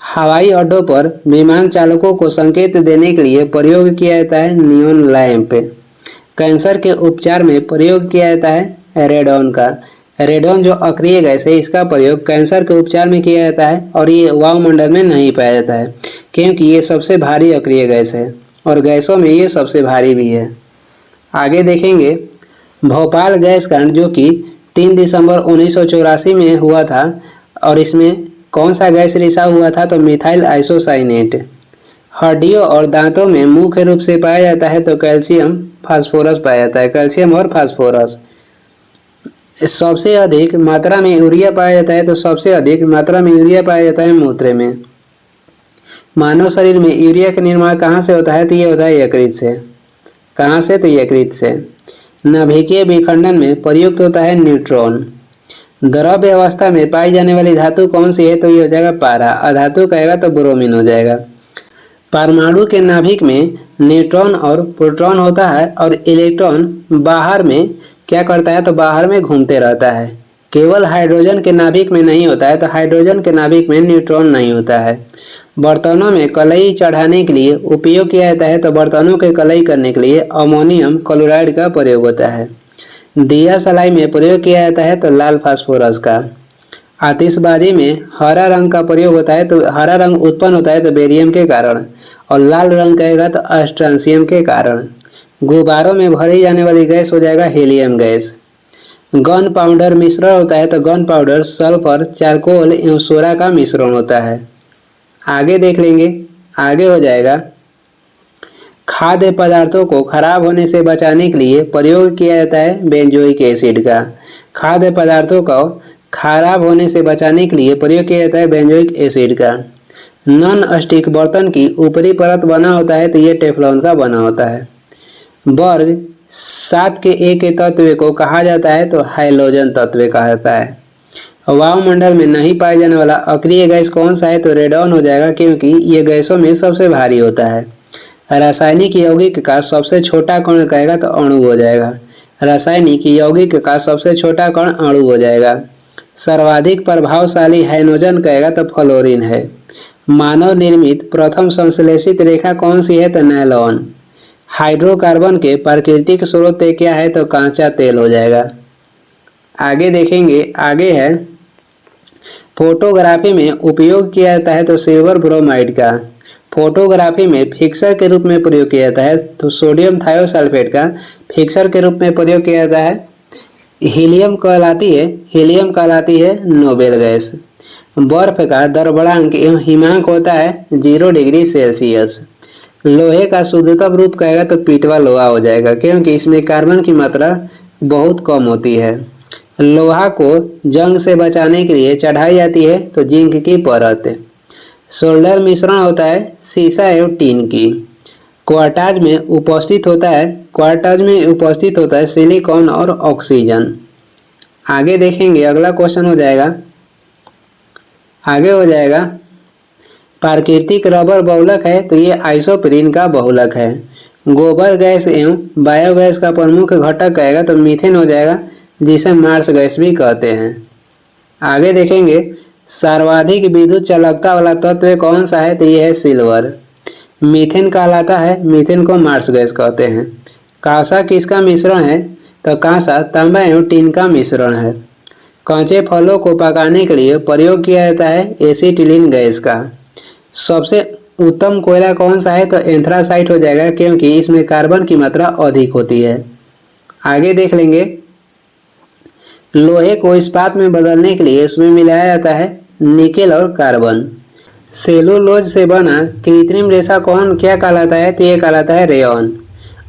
हवाई अड्डों पर विमान चालकों को संकेत देने के लिए प्रयोग किया जाता है नियॉन लैंप। कैंसर के उपचार में प्रयोग किया जाता है रेडॉन का। रेडॉन जो अक्रिय गैस है, इसका प्रयोग कैंसर के उपचार में किया जाता है और ये वायुमंडल में नहीं पाया जाता है, क्योंकि ये सबसे भारी अक्रिय गैस है और गैसों में ये सबसे भारी भी है। आगे देखेंगे भोपाल गैस कांड, जो कि 3 दिसंबर 1984 में हुआ था, और इसमें कौन सा गैस रिसाव हुआ था? तो मिथाइल आइसोसाइनेट। हड्डियों और दांतों में मुख्य रूप से पाया जाता है तो कैल्शियम फास्फोरस पाया जाता है, कैल्शियम और फास्फोरस। सबसे अधिक मात्रा में यूरिया पाया जाता है तो सबसे अधिक मात्रा में यूरिया पाया जाता है मूत्र में। मानव शरीर में यूरिया का निर्माण कहाँ से होता है? तो ये होता है यकृत से। कहाँ से? तो यकृत से। नाभिकीय विखंडन में प्रयुक्त होता है न्यूट्रॉन। द्रव्य अवस्था में पाई जाने वाली धातु कौन सी है? तो ये हो जाएगा पारा। अधातु कहेगा तो ब्रोमीन हो जाएगा। परमाणु के नाभिक में न्यूट्रॉन और प्रोटॉन होता है और इलेक्ट्रॉन बाहर में क्या करता है? तो बाहर में घूमते रहता है। केवल हाइड्रोजन के नाभिक में नहीं होता है, तो हाइड्रोजन के नाभिक में न्यूट्रॉन नहीं होता है। बर्तनों में कलई चढ़ाने के लिए उपयोग किया जाता है तो बर्तनों के कलई करने के लिए अमोनियम क्लोराइड का प्रयोग होता है। दिया सलाई में प्रयोग किया जाता है तो लाल फास्फोरस का। आतिशबाजी में हरा रंग का प्रयोग होता है तो हरा रंग उत्पन्न होता है तो बेरियम के कारण, और लाल रंग कहेगा तो अस्ट्रांसियम के कारण। गुब्बारों में भरी जाने वाली गैस हो जाएगा हीलियम गैस। गन पाउडर मिश्रण होता है तो गन पाउडर सल्फर, चारकोल एवं सोरा का मिश्रण होता है। आगे देख लेंगे, आगे हो जाएगा खाद्य पदार्थों को खराब होने से बचाने के लिए प्रयोग किया जाता है बेंजोइक एसिड का। खाद्य पदार्थों को खराब होने से बचाने के लिए प्रयोग किया जाता है बेंजोइक एसिड का। नॉन स्टिक बर्तन की ऊपरी परत बना होता है तो ये टेफ्लॉन का बना होता है। बर्ग 7 के एक तत्व को कहा जाता है तो हाइड्रोजन तत्व कहा जाता है। वायुमंडल में नहीं पाए जाने वाला अक्रिय गैस कौन सा है तो रेडॉन हो जाएगा, क्योंकि ये गैसों में सबसे भारी होता है। रासायनिक यौगिक का सबसे छोटा कण कहेगा तो अणु हो जाएगा। रासायनिक यौगिक का सबसे छोटा कण अणु हो जाएगा। सर्वाधिक प्रभावशाली हाइड्रोजन कहेगा तो फ्लोरीन है। मानव निर्मित प्रथम संश्लेषित रेखा कौन सी है तो नायलॉन। हाइड्रोकार्बन के प्राकृतिक स्रोत क्या है तो कांचा तेल हो जाएगा। आगे देखेंगे, आगे है फोटोग्राफी में उपयोग किया जाता है तो सिल्वर ब्रोमाइड का। फोटोग्राफी में फिक्सर के रूप में प्रयोग किया जाता है तो सोडियम थायोसल्फेट का फिक्सर के रूप में प्रयोग किया जाता है। हीलियम कहलाती है नोबेल गैस। बर्फ का द्रव्यंक एवं हिमांक होता है 0 डिग्री सेल्सियस। लोहे का शुद्धतम रूप कहेगा तो पीटवा लोहा हो जाएगा, क्योंकि इसमें कार्बन की मात्रा बहुत कम होती है। लोहा को जंग से बचाने के लिए चढ़ाई जाती है तो जिंक की परत। सोल्डर मिश्रण होता है सीसा एवं टीन की। क्वार्टाज में उपस्थित होता है सिलिकॉन और ऑक्सीजन। आगे देखेंगे, अगला क्वेश्चन हो जाएगा, आगे हो जाएगा प्राकृतिक रबर बहुलक है तो ये आइसोप्रीन का बहुलक है। गोबर गैस एवं बायोगैस का प्रमुख घटक कहेगा तो मीथेन हो जाएगा, जिसे मार्स गैस भी कहते हैं। आगे देखेंगे, सर्वाधिक विद्युत चालकता वाला तत्व कौन सा है तो यह है सिल्वर। मीथेन कहलाता है, मीथेन को मार्स गैस कहते हैं। कांसा किसका मिश्रण है तो कांसा तांबा एवं टीन का मिश्रण है। कच्चे फलों को पकाने के लिए प्रयोग किया जाता है एसिटिलीन गैस का। सबसे उत्तम कोयला कौन सा है तो एंथ्रासाइट हो जाएगा, क्योंकि इसमें कार्बन की मात्रा अधिक होती है। आगे देख लेंगे, लोहे को इस्पात में बदलने के लिए इसमें मिलाया जाता है निकेल और कार्बन। सेलुलोज से बना कृत्रिम रेशा क्या कहलाता है तो ये कहलाता है रेयॉन।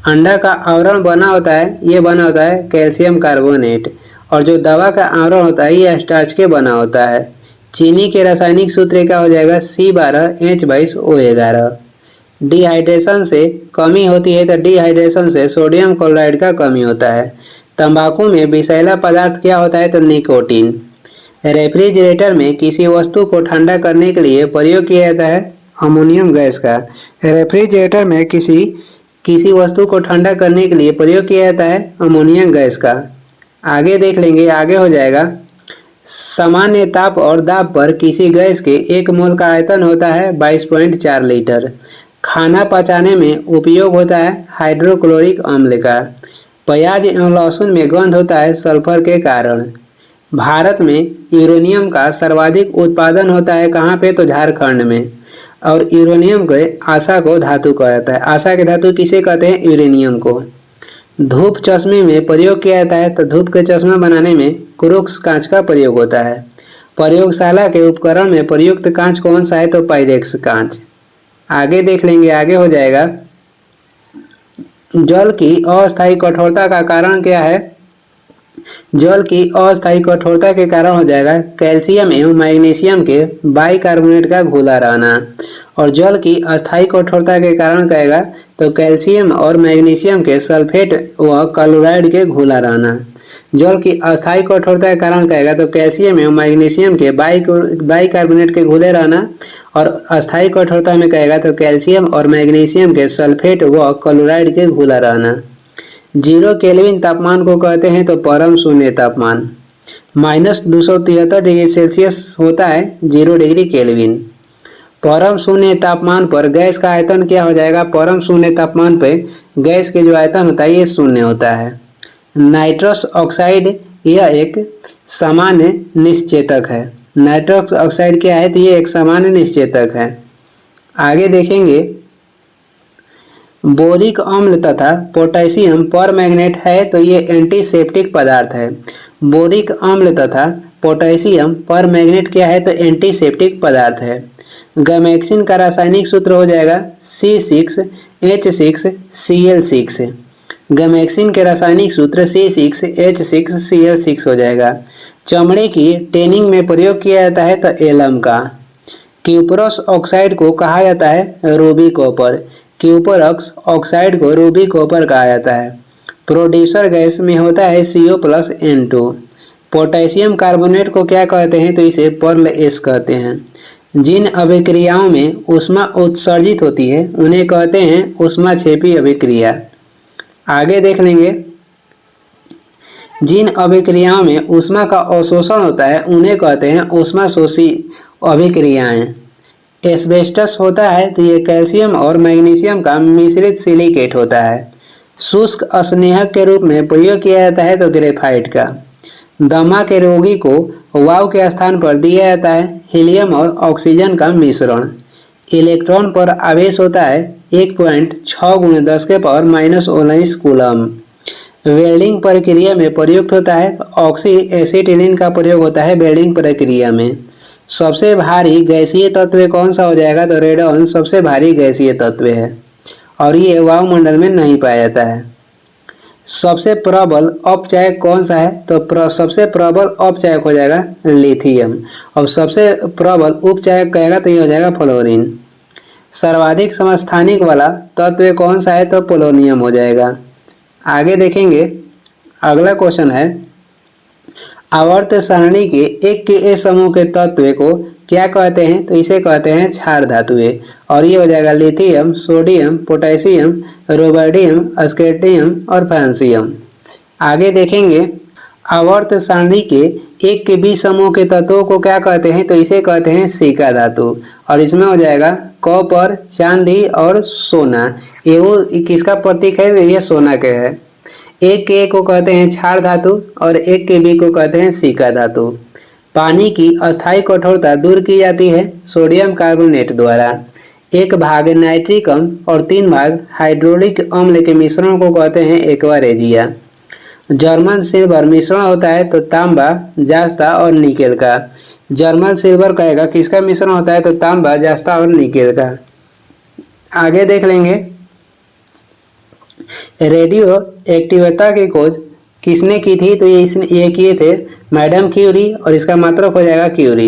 अंडा का आवरण बना होता है, ये बना होता है कैल्शियम कार्बोनेट, और जो दवा का आवरण होता है ये स्टार्च के बना होता है। चीनी के रासायनिक सूत्र क्या हो जाएगा C12H22O11। डिहाइड्रेशन से कमी होती है तो डिहाइड्रेशन से सोडियम क्लोराइड का कमी होता है। तंबाकू में विषैला पदार्थ क्या होता है तो निकोटीन। रेफ्रिजरेटर में किसी वस्तु को ठंडा करने के लिए प्रयोग किया जाता है अमोनियम गैस का। रेफ्रिजरेटर में किसी वस्तु को ठंडा करने के लिए प्रयोग किया जाता है अमोनियम गैस का। आगे देख लेंगे, आगे हो जाएगा, सामान्य ताप और दाब पर किसी गैस के 1 मोल का आयतन होता है 22.4 लीटर। खाना पचाने में उपयोग होता है हाइड्रोक्लोरिक अम्ल का। प्याज एवं लहसुन में गंध होता है सल्फर के कारण। भारत में यूरेनियम का सर्वाधिक उत्पादन होता है कहाँ पे तो झारखंड में। और यूरेनियम के आशा को धातु कहा जाता है। आशा के धातु किसे कहते हैं यूरेनियम को। धूप चश्मे में प्रयोग किया जाता है तो धूप के चश्मा बनाने में क्रोक्स कांच का प्रयोग होता है। प्रयोगशाला के उपकरण में प्रयुक्त कांच कौन सा है तो पायरेक्स कांच। आगे देख लेंगे, आगे हो जाएगा, जल की अस्थायी कठोरता का कारण क्या है। जल की अस्थायी कठोरता के कारण हो जाएगा कैल्शियम एवं मैग्नीशियम के बाइकार्बोनेट का घुला रहना। और जल की अस्थायी कठोरता के कारण कहेगा तो कैल्शियम और मैग्नीशियम के सल्फेट व क्लोराइड के घुला रहना। जल की अस्थायी कठोरता के कारण कहेगा तो कैल्शियम एवं मैग्नीशियम के बाइकार्बोनेट के घुले रहना। और अस्थायी कठोरता में कहेगा तो कैल्शियम और मैग्नीशियम के सल्फेट व क्लोराइड के घुला रहना। 0 केल्विन तापमान को कहते हैं तो परम शून्य तापमान। -273 डिग्री सेल्सियस होता है 0 डिग्री केल्विन। परम शून्य तापमान पर गैस का आयतन क्या हो जाएगा। परम शून्य तापमान पर गैस के जो आयतन होता है ये शून्य होता है। नाइट्रस ऑक्साइड यह एक सामान्य निश्चेतक है। नाइट्रस ऑक्साइड क्या है तो ये एक सामान्य निश्चेतक है। आगे देखेंगे, बोरिक अम्ल तथा पोटेशियम परमैंगनेट है तो ये एंटीसेप्टिक पदार्थ है। बोरिक अम्ल तथा पोटेशियम परमैंगनेट क्या है तो एंटीसेप्टिक पदार्थ है। गैमेक्सिन का रासायनिक सूत्र हो जाएगा C6H6Cl6। गैमेक्सिन के रासायनिक सूत्र C6H6Cl6 हो जाएगा। चमड़े की टेनिंग में प्रयोग किया जाता है तो एलम का। क्यूपरस ऑक्साइड को कहा जाता है रूबी कॉपर। क्यूपरस ऑक्साइड को रूबी कॉपर कहा जाता है। प्रोड्यूसर गैस में होता है CO+N2। पोटेशियम कार्बोनेट को क्या कहते हैं, तो इसे पर्ल एस कहते हैं। जिन अभिक्रियाओं में ऊष्मा उत्सर्जित होती है उन्हें कहते हैं ऊष्माक्षेपी अभिक्रिया। आगे देख लेंगे, जिन अभिक्रियाओं में ऊष्मा का अवशोषण होता है उन्हें कहते हैं ऊष्माशोषी अभिक्रियाएं। एस्बेस्टस होता है तो ये कैल्शियम और मैग्नीशियम का मिश्रित सिलिकेट होता है। शुष्क स्नेहक के रूप में प्रयोग किया जाता है तो ग्रेफाइट का। दमा के रोगी को वायु के स्थान पर दिया जाता है हीलियम और ऑक्सीजन का मिश्रण। इलेक्ट्रॉन पर आवेश होता है 1.6 × 10⁻⁻19 कूलम। वेल्डिंग प्रक्रिया में प्रयुक्त होता है तो ऑक्सी एसिटिलीन का प्रयोग होता है वेल्डिंग प्रक्रिया में। सबसे भारी गैसीय तत्व कौन सा हो जाएगा, तो रेडॉन सबसे भारी गैसीय तत्व है और ये वायुमंडल में नहीं पाया जाता है। सबसे प्रबल अपचायक कौन सा है, तो सबसे प्रबल अपचायक हो जाएगा लिथियम और सबसे प्रबल उपचायक कहेगा तो ये हो जाएगा फ्लोरीन। सर्वाधिक समस्थानिक वाला तत्व कौन सा है, तो पोलोनियम हो जाएगा। आगे देखेंगे, अगला क्वेश्चन है आवर्त सारणी के एक के ए समूह के तत्व को क्या कहते हैं, तो इसे कहते हैं क्षार धातुएं और ये हो जाएगा lithium, sodium, potassium, rubidium, scandium और फ्रांसियम। आगे देखेंगे, आवर्त सारणी के एक के बी समूह के तत्वों को क्या कहते हैं, तो इसे कहते हैं सिका धातु और इसमें हो जाएगा कॉपर, चांदी और सोना। ये वो किसका प्रतीक है, ये सोना के है। एक के ए को कहते हैं क्षार धातु और एक के बी को कहते हैं सिका धातु। पानी की अस्थायी कठोरता दूर की जाती है सोडियम कार्बोनेट द्वारा। 1 भाग नाइट्रिक अम्ल और 3 भाग हाइड्रोलिक अम्ल के मिश्रण को कहते हैं एक्वारेजिया। जर्मन सिल्वर मिश्रण होता है तो तांबा, जास्ता और निकेल का। जर्मन सिल्वर कहेगा किसका मिश्रण होता है, तो तांबा, जास्ता और निकेल का। आगे देख लेंगे, रेडियो एक्टिवता की खोज किसने की थी, तो ये किए थे मैडम क्यूरी और इसका मात्रक हो जाएगा क्यूरी।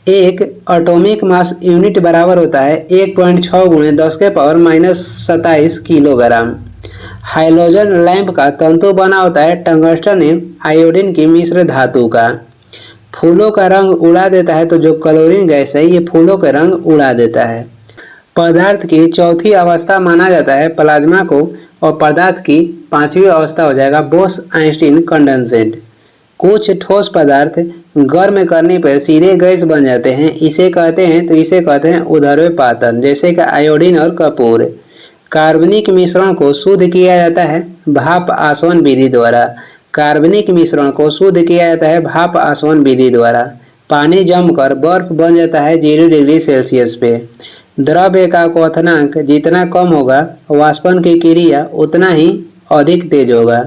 एक एटॉमिक मास यूनिट बराबर होता है 1.6 × 10⁻⁻27 किलोग्राम। हाइड्रोजन लैंप का तंतु बना होता है टंगस्टन एवं आयोडीन की मिश्र धातु का। फूलों का रंग उड़ा देता है, तो जो क्लोरीन गैस है ये फूलों का रंग उड़ा देता है। पदार्थ की चौथी अवस्था माना जाता है प्लाज्मा को और पदार्थ की 5वीं अवस्था हो जाएगा बोस-आइंस्टीन कंडेंसेट। कुछ ठोस पदार्थ गर्म करने पर सीधे गैस बन जाते हैं, इसे कहते हैं उदर्वपातन, जैसे कि आयोडीन और कपूर। कार्बनिक मिश्रण को शुद्ध किया जाता है भाप आसवन विधि द्वारा। कार्बनिक मिश्रण को शुद्ध किया जाता है भाप आसवन विधि द्वारा। पानी जमकर बर्फ बन जाता है 0 डिग्री सेल्सियस पे। द्रव्य का क्वथनांक जितना कम होगा वाष्पन की क्रिया उतना ही अधिक तेज होगा।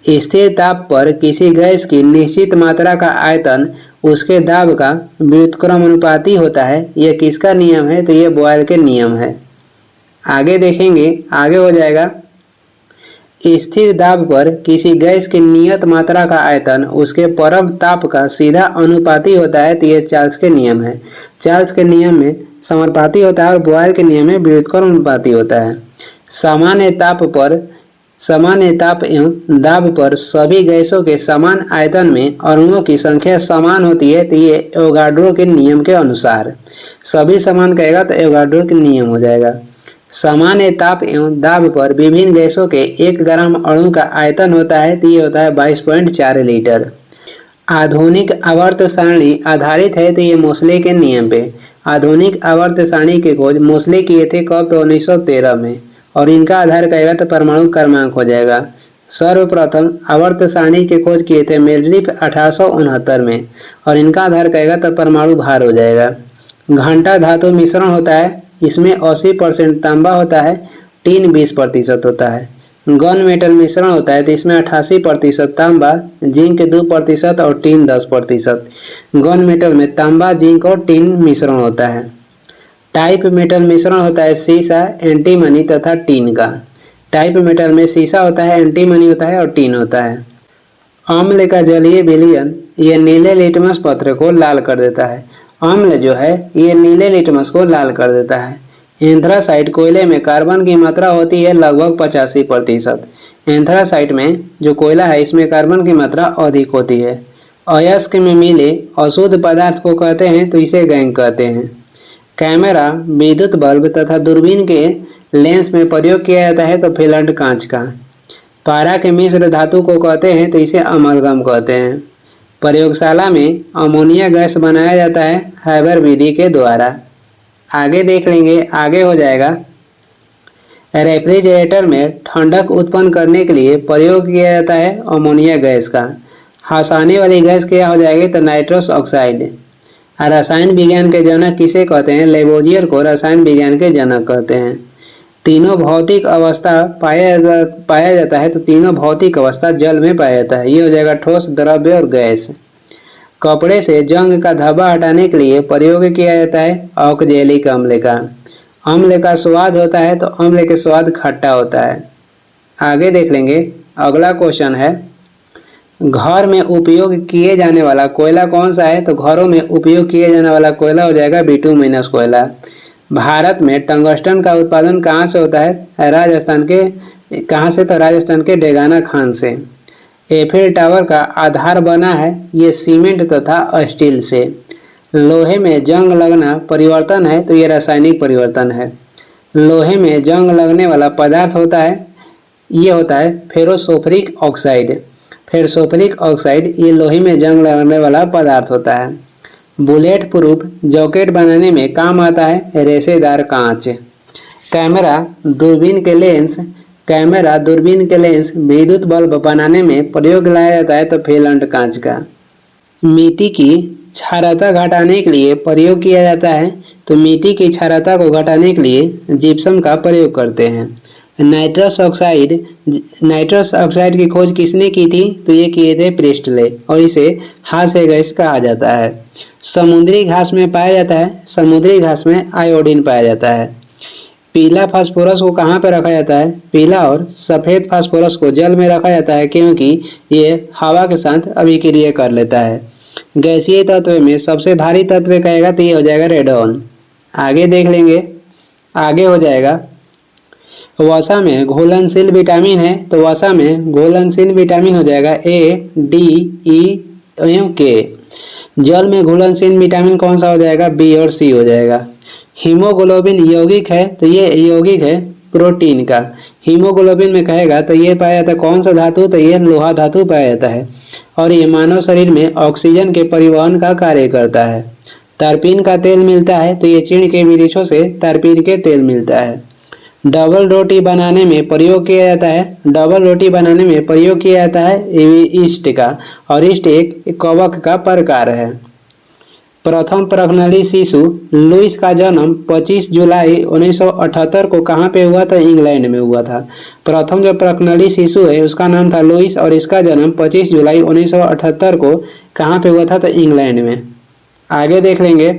स्थिर ताप पर किसी गैस की निश्चित मात्रा का आयतन उसके दाब का व्युत्क्रमानुपाती होता है। यह किसका नियम है, तो यह बॉयल के नियम है। आगे देखेंगे, आगे हो जाएगा स्थिर दाब पर किसी गैस की नियत मात्रा का आयतन उसके परम ताप का सीधा अनुपाती होता है, तो यह चार्ल्स के नियम है। चार्ल्स के नियम में समानुपाती होता है और बॉयल के नियम में व्युत्क्रमानुपाती होता है। सामान्य ताप एवं दाब पर सभी गैसों के समान आयतन में अणुओं की संख्या समान होती है, तो ये एवोगाड्रो के नियम के अनुसार। सभी समान कहेगा तो एवोगाड्रो के नियम हो जाएगा। सामान्य ताप एवं दाब पर विभिन्न गैसों के 1 ग्राम अणु का आयतन होता है, तो ये होता है 22.4 लीटर। आधुनिक आवर्त सारणी आधारित है तो ये मोसले के नियम पे। आधुनिक आवर्त सारणी की खोज मोसले किए थे कब, तो 1913 में और इनका आधार कहेगा तो परमाणु क्रमांक हो जाएगा। सर्वप्रथम आवर्त सारणी की खोज किए थे मेंडलीफ 1869 में और इनका आधार कहेगा तो परमाणु भार हो जाएगा। घंटा धातु मिश्रण होता है, इसमें 80% तांबा होता है, टीन 20% होता है। गन मेटल मिश्रण होता है तो इसमें 88% तांबा, जिंक 2% और टीन 10%। गन मेटल में तांबा, जिंक और टीन मिश्रण होता है। टाइप मेटल मिश्रण होता है सीसा, एंटीमनी तथा टीन का। टाइप मेटल में सीसा होता है, एंटीमनी होता है और टीन होता है। अम्ल का जलीय विलयन ये नीले लिटमस पत्र को लाल कर देता है। अम्ल जो है ये नीले लिटमस को लाल कर देता है। एंथ्रासाइट कोयले में कार्बन की मात्रा होती है लगभग 85%। एंथ्रासाइट में जो कोयला है इसमें कार्बन की मात्रा अधिक होती है। अयस्क में मिले अशुद्ध पदार्थ को कहते हैं तो इसे गैंग कहते हैं। कैमरा, विद्युत बल्ब तथा दूरबीन के लेंस में प्रयोग किया जाता है तो फिलंट कांच का। पारा के मिश्र धातु को कहते हैं तो इसे अमलगम कहते हैं। प्रयोगशाला में अमोनिया गैस बनाया जाता है हैबर विधि के द्वारा। आगे देख लेंगे, आगे हो जाएगा रेफ्रिजरेटर में ठंडक उत्पन्न करने के लिए प्रयोग किया जाता है अमोनिया गैस का। हंसाने वाली गैस क्या हो जाएगी तो नाइट्रस ऑक्साइड। रसायन विज्ञान के जनक किसे कहते हैं? लेबोजियर को रसायन विज्ञान के जनक कहते हैं। तीनों भौतिक अवस्था पाया जाता है तो तीनों भौतिक अवस्था जल में पाया जाता है। ये हो जाएगा ठोस, द्रव्य और गैस। कपड़े से जंग का धब्बा हटाने के लिए प्रयोग किया जाता है ऑक्जेलिक अम्ल का। अम्ल का स्वाद होता है तो अम्ल के स्वाद खट्टा होता है। आगे देख लेंगे, अगला क्वेश्चन है घर में उपयोग किए जाने वाला कोयला कौन सा है? तो घरों में उपयोग किए जाने वाला कोयला हो जाएगा बिटुमिनस कोयला। भारत में टंगस्टन का उत्पादन कहाँ से होता है? राजस्थान के। कहाँ से? तो राजस्थान के डेगाना खान से। एफिल टावर का आधार बना है ये सीमेंट तथा स्टील से। लोहे में जंग लगना परिवर्तन है तो ये रासायनिक परिवर्तन है। लोहे में जंग लगने वाला पदार्थ होता है, ये होता है फेरोसोफरिक ऑक्साइड। फेरोसोफरिक ऑक्साइड ये लोहे में जंग लगने वाला पदार्थ होता है। बुलेट प्रूफ जैकेट बनाने में काम आता है रेशेदार कांच। कैमरा, दूरबीन के लेंस। कैमरा, दूरबीन के लेंस विद्युत बल्ब बनाने में प्रयोग लाया जाता है तो फिलंट कांच का। मिट्टी की क्षारता घटाने के लिए प्रयोग किया जाता है तो मिट्टी की क्षारता को घटाने के लिए जिप्सम का प्रयोग करते हैं। नाइट्रस ऑक्साइड की खोज किसने की थी? तो ये किए थे प्रिस्टले और इसे हास्य गैस कहा जाता है। समुद्री घास में पाया जाता है, समुद्री घास में आयोडीन पाया जाता है। पीला फास्फोरस को कहाँ पर रखा जाता है? पीला और सफेद फास्फोरस को जल में रखा जाता है क्योंकि ये हवा के साथ अभिक्रिया कर लेता है। गैसीय तत्व में सबसे भारी तत्व कहेगा तो ये हो जाएगा रेडॉन। आगे देख लेंगे, आगे हो जाएगा वसा में घुलनशील विटामिन है तो वसा में घुलनशील विटामिन हो जाएगा ए, डी, ई एवं के। जल में घुलनशील विटामिन कौन सा हो जाएगा? बी और सी हो जाएगा। हीमोग्लोबिन यौगिक है तो ये यौगिक है प्रोटीन का। हीमोग्लोबिन में कहेगा तो ये पाया जाता है कौन सा धातु? तो ये लोहा धातु पाया जाता है और ये मानव शरीर में ऑक्सीजन के परिवहन का कार्य करता है। तारपीन का तेल मिलता है तो ये चीड़ के वृक्षों से तारपीन के तेल मिलता है। डबल रोटी बनाने में प्रयोग किया जाता है, डबल रोटी बनाने में प्रयोग किया जाता है ईस्ट का और ईस्ट एक कवक का प्रकार है। प्रथम प्रज्ञली शिशु लुइस का जन्म 25 जुलाई 1978 को कहाँ पे हुआ था? इंग्लैंड में हुआ था। प्रथम जो प्रज्ञली शिशु है उसका नाम था लुइस और इसका जन्म 25 जुलाई 1978 को कहाँ पे हुआ था? तो इंग्लैंड में। आगे देख लेंगे,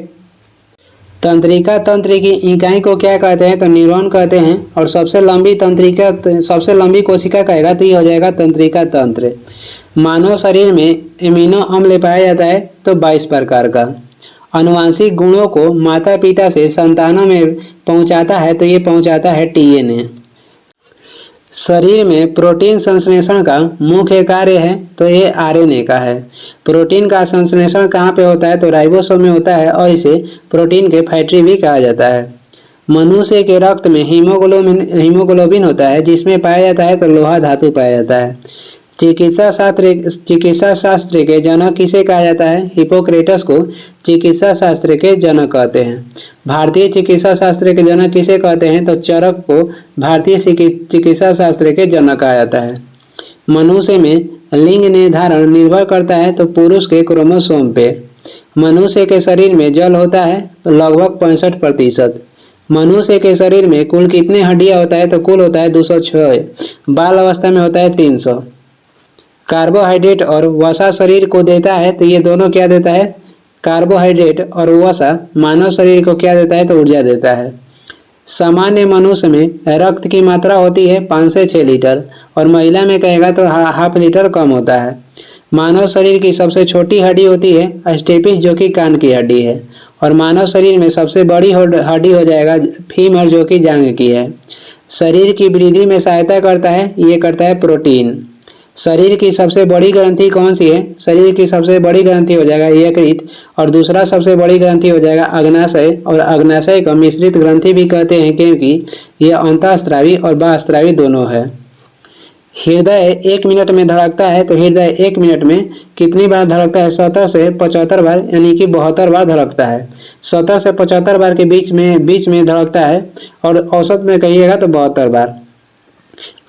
तंत्रिका तंत्र की इकाई को क्या कहते हैं? तो न्यूरॉन कहते हैं और सबसे लंबी कोशिका कहेगा तो ये हो जाएगा तंत्रिका तंत्र। मानव शरीर में एमिनो अम्ल पाया जाता है तो 22 प्रकार का। आनुवांशिक गुणों को माता पिता से संतानों में पहुंचाता है तो ये पहुंचाता है डीएनए। शरीर में प्रोटीन संश्लेषण का मुख्य कार्य है तो ये आरएनए का है। प्रोटीन का संश्लेषण कहाँ पे होता है? तो राइबोसोम में होता है और इसे प्रोटीन के फैक्ट्री भी कहा जाता है। मनुष्य के रक्त में हीमोग्लोबिन होता है जिसमें पाया जाता है तो लोहा धातु पाया जाता है। चिकित्सा शास्त्र के जनक किसे कहा जाता है? हिपोक्रेटस को चिकित्सा शास्त्र के जनक कहते हैं। भारतीय चिकित्सा शास्त्र के जनक किसे कहते हैं? तो चरक को भारतीय चिकित्सा शास्त्र के जनक कहा जाता है। मनुष्य में लिंग निर्धारण निर्भर करता है तो पुरुष के क्रोमोसोम पे। मनुष्य के शरीर में जल होता है लगभग 65%। मनुष्य के शरीर में कुल कितने हड्डियां होता है? तो कुल होता है 206। बाल अवस्था में होता है 300। कार्बोहाइड्रेट और वसा शरीर को देता है तो ये दोनों क्या देता है? कार्बोहाइड्रेट और वसा मानव शरीर को क्या देता है? तो ऊर्जा देता है। सामान्य मनुष्य में रक्त की मात्रा होती है 5 से 6 लीटर और महिला में कहेगा तो हाफ लीटर कम होता है। मानव शरीर की सबसे छोटी हड्डी होती है स्टेपिस जो कि कान की हड्डी है और मानव शरीर में सबसे बड़ी हड्डी हो जाएगा फीमर जो कि जांघ की है। शरीर की वृद्धि में सहायता करता है, ये करता है प्रोटीन। शरीर की सबसे बड़ी ग्रंथि कौन सी है? शरीर की सबसे बड़ी ग्रंथि हो जाएगा यकृत, और दूसरा सबसे बड़ी ग्रंथि हो जाएगा अग्नाशय। और अग्नाशय को मिश्रित ग्रंथि भी कहते हैं क्योंकि यह अंतःस्रावी और बाह्यस्रावी दोनों है। हृदय 1 मिनट में धड़कता है, तो हृदय 1 मिनट में कितनी बार धड़कता है? 70 से 75 बार, यानी कि 72 बार धड़कता है। 70 से 75 बार के बीच में धड़कता है, और औसत में कहिएगा तो 72 बार।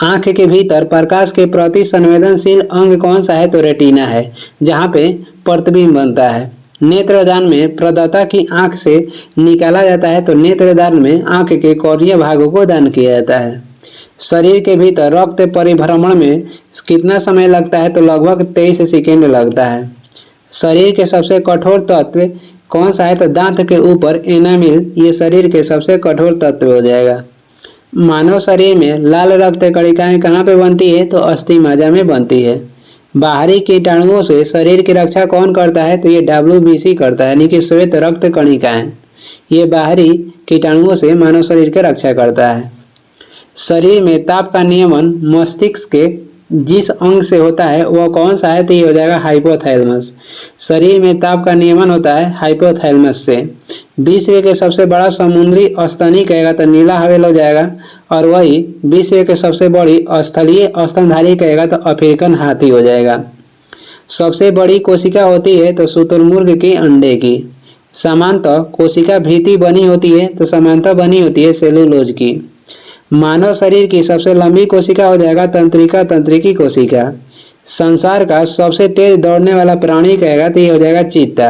आंख के भीतर प्रकाश के प्रति संवेदनशील अंग कौन सा है? तो रेटिना है, जहाँ पे प्रतिबिंब बनता है। नेत्रदान में प्रदाता की आंख से निकाला जाता है, तो नेत्रदान में आंख के कोर्नीय भागों को दान किया जाता है। शरीर के भीतर रक्त परिभ्रमण में कितना समय लगता है? तो लगभग 23 सेकेंड लगता है। शरीर के सबसे कठोर तत्व कौन सा है? तो दांत के ऊपर एनामिल, ये शरीर के सबसे कठोर तत्व हो जाएगा। मानव शरीर में लाल रक्त कणिकाएं कहाँ पे बनती है? तो अस्थि मज्जा में बनती है। बाहरी कीटाणुओं से शरीर की रक्षा कौन करता है? तो ये WBC करता है, यानी कि श्वेत रक्त कणिकाएं। ये बाहरी कीटाणुओं से मानव शरीर की रक्षा करता है। शरीर में ताप का नियमन मस्तिष्क के जिस अंग से होता है वह कौन सा है? तो ये हो जाएगा हाइपोथैलेमस। शरीर में ताप का नियमन होता है हाइपोथैलेमस से। विश्व के सबसे बड़ा समुद्री स्तनी कहेगा तो नीला हवेल हो जाएगा, और वही विश्व के सबसे बड़ी स्थलीय स्तनधारी कहेगा तो अफ्रीकन हाथी हो जाएगा। सबसे बड़ी कोशिका होती है तो शुतुरमुर्ग के अंडे की। सामान्यतः कोशिका भित्ति बनी होती है, तो समांतर बनी होती है सेलुलोज की। मानव शरीर की सबसे लंबी कोशिका हो जाएगा तंत्रिकी कोशिका। संसार का सबसे तेज दौड़ने वाला प्राणी कहेगा तो ये हो जाएगा चीता।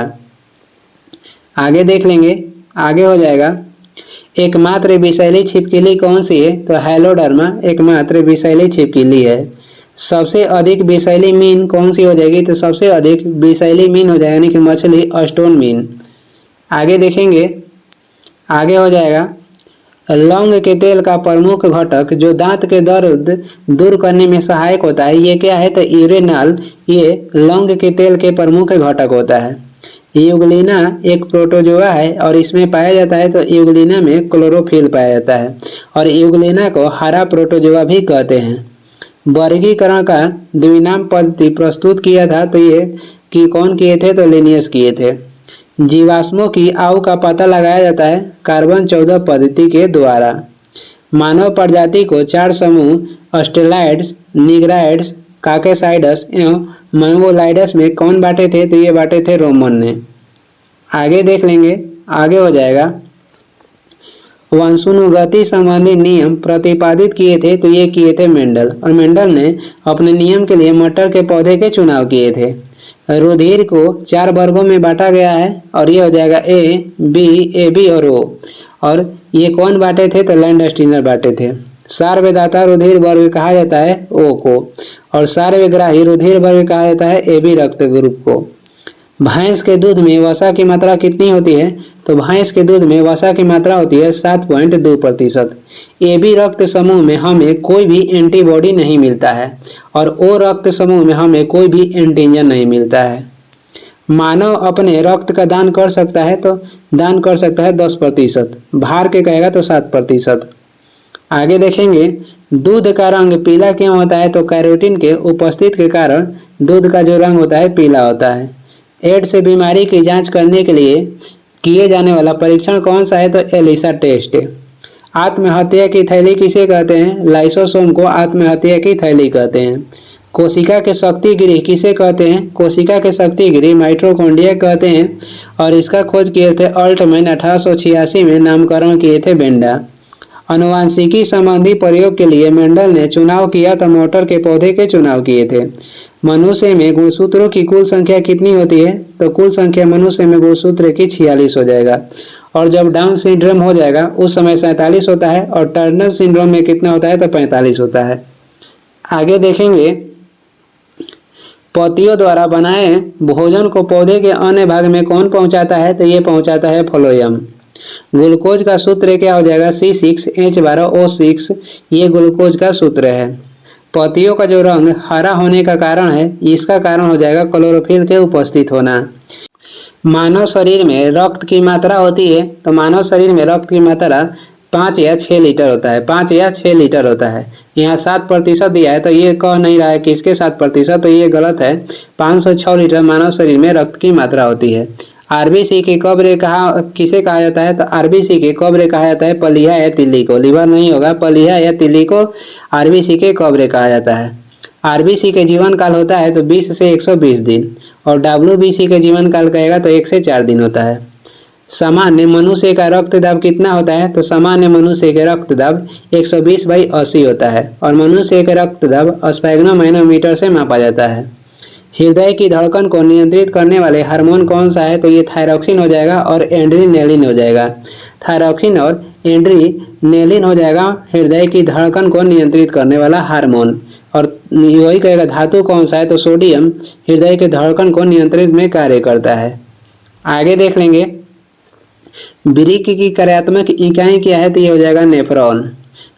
आगे देख लेंगे, आगे हो जाएगा एकमात्र विषैली छिपकली कौन सी है? तो हेलोडर्मा एकमात्र विषैली छिपकली है। सबसे अधिक विषैली मीन कौन सी हो जाएगी? तो सबसे अधिक विषैली मीन हो जाएगा, यानी कि मछली स्टोन मीन। आगे देखेंगे, आगे हो जाएगा लौंग के तेल का प्रमुख घटक जो दांत के दर्द दूर करने में सहायक होता है, ये क्या है? तो यूरेनॉल, ये लौंग के तेल के प्रमुख घटक होता है। यूग्लिना एक प्रोटोजोआ है और इसमें पाया जाता है, तो यूग्लिना में क्लोरोफिल पाया जाता है, और यूग्लिना को हरा प्रोटोजोआ भी कहते हैं। वर्गीकरण का द्विनाम पद्धति प्रस्तुत किया था, तो ये कि कौन किए थे? तो लिनियस किए थे। जीवाश्मों की आयु का पता लगाया जाता है कार्बन 14 पद्धति के द्वारा। मानव प्रजाति को 4 समूह ऑस्ट्रेलाइड्स, निग्राइड्स, काकेसाइडस एवं मंगोलाइडस में कौन बांटे थे? तो ये बांटे थे रोमन ने। आगे देख लेंगे, आगे हो जाएगा वंशानुगति संबंधी नियम प्रतिपादित किए थे, तो ये किए थे मेंडल, और मेंडल ने अपने नियम के लिए मटर के पौधे के चुनाव किए थे। रुधिर को 4 वर्गों में बांटा गया है, और ये हो जाएगा A, B, AB और O। और ये कौन बांटे थे? तो लैंडस्टीनर बांटे थे। सार्वधाता रुधिर वर्ग कहा जाता है O को, और सार्वग्राही रुधिर वर्ग कहा जाता है AB रक्त ग्रुप को। भैंस के दूध में वसा की मात्रा कितनी होती है? तो भैंस के दूध में वसा की मात्रा होती है 7.2%। AB रक्त समूह में हमें कोई भी एंटीबॉडी नहीं मिलता है, और O रक्त समूह में हमें कोई भी एंटीजन नहीं मिलता है। मानव अपने रक्त का दान कर सकता है, तो दान कर सकता है 10%, भार के कहेगा तो 7%। आगे देखेंगे दूध का रंग पीला क्यों होता है? तो कैरोटीन के उपस्थित के कारण दूध का जो रंग होता है पीला होता है। एड्स बीमारी की जांच करने के लिए किए जाने वाला परीक्षण कौन सा है? तो एलिसा टेस्ट। आत्महत्या की थैली किसे कहते हैं? लाइसोसोम को आत्महत्या की थैली कहते हैं। कोशिका के शक्ति गृह किसे कहते हैं? कोशिका के शक्ति गृह माइटोकॉन्ड्रिया कहते हैं, और इसका खोज किए थे अल्टमैन 1886 में, नामकरण किए थे बेंडा। अनुवांशिकी संबंधी प्रयोग के लिए मेंडल ने चुनाव किया तो मटर के पौधे के चुनाव किए थे। मनुष्य में गुणसूत्रों की कुल संख्या कितनी होती है? तो कुल संख्या मनुष्य में गुणसूत्र की 46 हो जाएगा, और जब डाउन सिंड्रोम हो जाएगा उस समय 47 होता है, और टर्नर सिंड्रोम में कितना होता है? तो 45 होता है। आगे देखेंगे पत्तियों द्वारा बनाए भोजन को पौधे के अन्य भाग में कौन पहुंचाता है? तो ये पहुंचाता है फ्लोएम। ग्लूकोज का सूत्र क्या हो जाएगा? C6H12O6, ये ग्लूकोज का सूत्र है। पत्तियों का जो रंग हरा होने का कारण है, इसका कारण हो जाएगा क्लोरोफिल के उपस्थित होना। मानव शरीर में रक्त की मात्रा होती है, तो मानव शरीर में रक्त की मात्रा 5 या 6 लीटर होता है, 5 या 6 लीटर होता है। यहाँ 7% दिया है तो ये कह नहीं रहा है किसके 7%, तो ये गलत है। 506 लीटर मानव शरीर में रक्त की मात्रा होती है। आरबीसी के कब्र किसे कहा जाता है, तो आरबीसी के कब्र कहा जाता है पलिया या तिल्ली को, लिवर नहीं होगा, पलिया या तिल्ली को आरबीसी के कब्र कहा जाता है। आरबीसी के जीवन काल होता है तो 20 से 120 दिन, और डब्ल्यूबीसी के जीवन काल कहेगा तो 1 से 4 दिन होता है। सामान्य मनुष्य का रक्तदाब कितना होता है, तो सामान्य मनुष्य के रक्तदाब 120/80 होता है, और मनुष्य के रक्तदाब स्फैग्नोमैनोमीटर से मापा जाता है। हृदय की धड़कन को नियंत्रित करने वाले हार्मोन कौन सा है, तो ये थायरॉक्सिन हो जाएगा और एड्रेनालिन हो जाएगा। थायरॉक्सिन और एड्रेनालिन हो जाएगा हृदय की धड़कन को नियंत्रित करने वाला हार्मोन। और वही कहेगा धातु कौन सा है, तो सोडियम हृदय के धड़कन को नियंत्रित में कार्य करता है। आगे देख लेंगे वृक्क की कार्यात्मक इकाई क्या है, तो ये हो जाएगा नेफ्रॉन।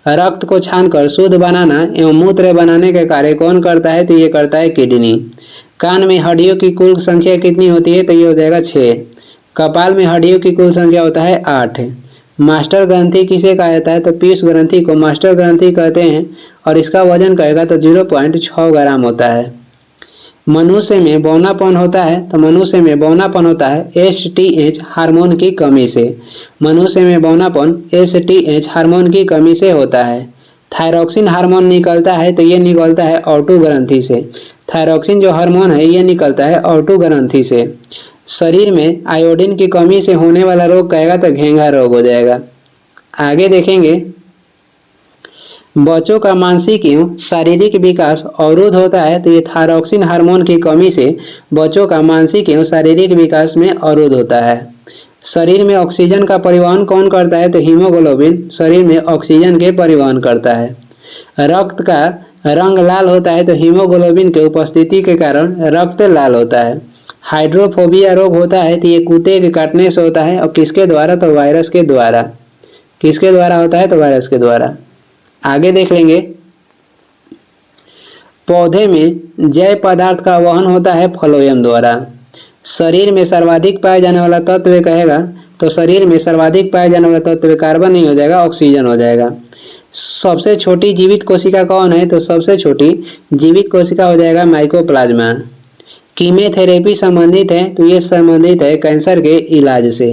रक्त को छानकर शुद्ध बनाना एवं मूत्र बनाने का कार्य कौन करता है, तो ये करता है किडनी। कान में हड्डियों की कुल संख्या कितनी होती है, तो ये हो जाएगा 6। कपाल में हड्डियों की कुल संख्या होता है 8। मास्टर ग्रंथि किसे कहा जाता है, तो पीयूष ग्रंथि को मास्टर ग्रंथि कहते हैं, और इसका वजन कहेगा तो 0.6 ग्राम होता है। मनुष्य में बौनापन होता है, तो मनुष्य में बौनापन होता है एसटीएच हार्मोन की कमी से। मनुष्य में बौनापन एसटीएच हार्मोन की कमी से होता है। थायरॉक्सिन हार्मोन निकलता है, तो ये निकलता है ऑटो ग्रंथि से। थायरॉक्सिन जो हार्मोन है ये निकलता है ऑटो ग्रंथि से। शरीर में आयोडीन की कमी से होने वाला रोग कहेगा तो घेंघा रोग हो जाएगा। आगे देखेंगे बच्चों का मानसिक एवं शारीरिक विकास अवरुद्ध होता है, तो ये थायरॉक्सिन हार्मोन की कमी से बच्चों का मानसिक एवं शारीरिक विकास में अवरुद्ध होता है। शरीर में ऑक्सीजन का परिवहन कौन करता है, तो हीमोग्लोबिन शरीर में ऑक्सीजन के परिवहन करता है। रक्त का रंग लाल होता है, तो हीमोग्लोबिन के उपस्थिति के कारण रक्त लाल होता है। हाइड्रोफोबिया रोग होता है, तो ये कुत्ते के काटने से होता है, और किसके द्वारा, तो वायरस के द्वारा। किसके द्वारा होता है, तो वायरस के द्वारा। आगे देख लेंगे पौधे में जैव पदार्थ का वहन होता है फ्लोएम द्वारा। शरीर में सर्वाधिक पाए जाने वाला तत्व कहेगा, तो शरीर में सर्वाधिक पाए जाने वाला तत्व कार्बन नहीं हो जाएगा, ऑक्सीजन हो जाएगा। सबसे छोटी जीवित कोशिका कौन है, तो सबसे छोटी जीवित कोशिका हो जाएगा माइकोप्लाज्मा। कीमोथेरेपी संबंधित है, तो ये संबंधित है कैंसर के इलाज से।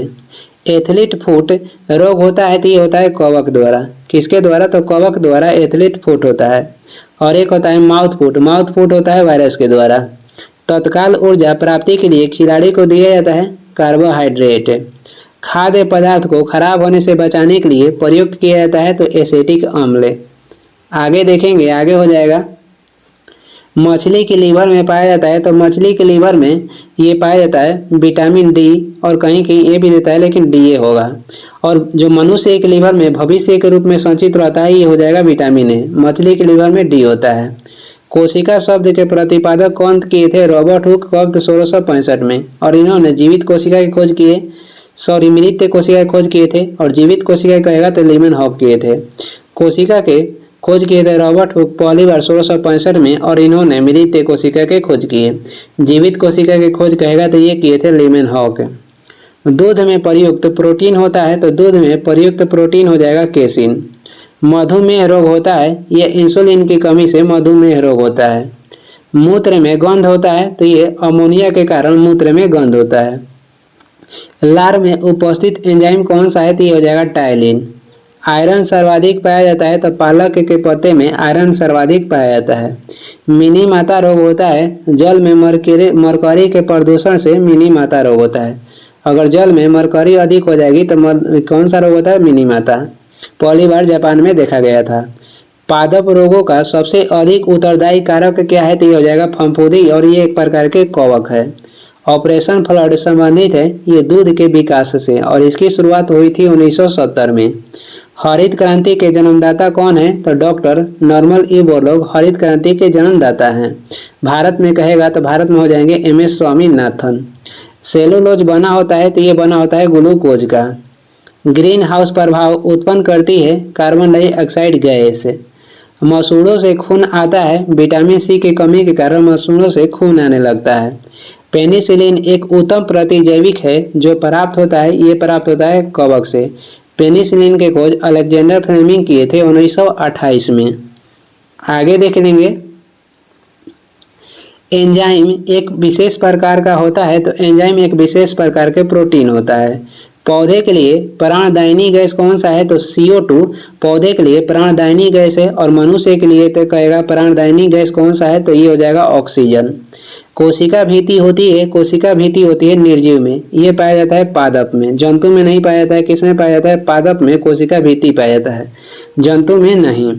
एथलीट फुट रोग होता है, तो ये होता है कवक द्वारा। किसके द्वारा, तो कवक द्वारा एथलीट फुट होता है। और एक होता है माउथ फुट, माउथ फुट होता है वायरस के द्वारा। तत्काल ऊर्जा प्राप्ति के लिए खिलाड़ी को दिया जाता है कार्बोहाइड्रेट। खाद्य पदार्थ को खराब होने से बचाने के लिए प्रयुक्त किया जाता है, तो एसिटिक अम्ल। आगे देखेंगे, आगे हो जाएगा मछली के लीवर में पाया जाता है, तो मछली के लीवर में ये पाया जाता है विटामिन डी, और कहीं कहीं ए भी देता है लेकिन डी ए होगा। और जो मनुष्य के लीवर में भविष्य के रूप में संचित रहता है, ये हो जाएगा विटामिन ए। मछली के लीवर में डी होता है। कोशिका शब्द के प्रतिपादक कौन किए थे, रॉबर्ट हुक कब, तो 1665 में। और इन्होंने जीवित कोशिका की खोज किए, मृत कोशिका की खोज किए थे, और जीवित कोशिका कहेगा तो लीमेनहॉक किए थे। कोशिका के खोज किए थे रॉबर्ट हुक पहली बार 1665 में, और इन्होंने मृत कोशिका के खोज किए। जीवित कोशिका के खोज कहेगा तो ये किए थे लीमेनहॉक। दूध में प्रयुक्त प्रोटीन होता है, तो दूध में प्रयुक्त प्रोटीन हो जाएगा केसिन। मधुमेह रोग होता है, ये इंसुलिन की कमी से मधुमेह रोग होता है। मूत्र में गंध होता है, तो ये अमोनिया के कारण मूत्र में गंध होता है। लार में उपस्थित एंजाइम कौन सा है, तो ये हो जाएगा टायलिन। आयरन सर्वाधिक पाया जाता है, तो पालक के पत्ते में आयरन सर्वाधिक पाया जाता है। मिनी माता रोग होता है, जल में मरकरी के प्रदूषण से मिनी माता रोग होता है। अगर जल में मरकरी अधिक हो जाएगी तो कौन सा रोग होता है, मिनी माता। पहली बार जापान में देखा गया था। पादप रोगों का सबसे अधिक उत्तरदायी कारक क्या है, तो ये हो जाएगा फफूंदी, और ये एक प्रकार के कवक है। ऑपरेशन फ्लड संबंधित है ये दूध के विकास से, और इसकी शुरुआत हुई थी 1970 में। हरित क्रांति के जन्मदाता कौन है, तो डॉक्टर नॉर्मन ई बोरलॉग हरित क्रांति के जन्मदाता हैं। भारत में कहेगा तो भारत में हो जाएंगे एम.एस. स्वामीनाथन। सेलुलोज बना होता है, तो ये बना होता है ग्लूकोज का। ग्रीन हाउस प्रभाव उत्पन्न करती है कार्बन डाइऑक्साइड गैस। मसूड़ों से खून आता है, विटामिन सी की कमी के कारण मसूड़ों से खून आने लगता है। पेनिसिलिन एक उत्तम प्रतिजैविक है जो प्राप्त होता है, ये प्राप्त होता है कवक से। पेनिसिलिन के खोज अलेक्जेंडर फ्लेमिंग किए थे 1928 में। आगे देख लेंगे, एंजाइम एक विशेष प्रकार का होता है। तो एंजाइम एक विशेष प्रकार के प्रोटीन होता है। पौधे के लिए प्राणदायिनी गैस कौन सा है? तो CO2 पौधे के लिए प्राणदायिनी गैस है। और मनुष्य के लिए तो कहेगा प्राणदायिनी गैस कौन सा है? तो ये हो जाएगा ऑक्सीजन। कोशिका भित्ति होती है, कोशिका भित्ति होती है निर्जीव में, ये पाया जाता है पादप में, जंतु में नहीं पाया जाता है। किसमें पाया जाता है? पादप में कोशिका भित्ति पाया जाता है, जंतु में नहीं।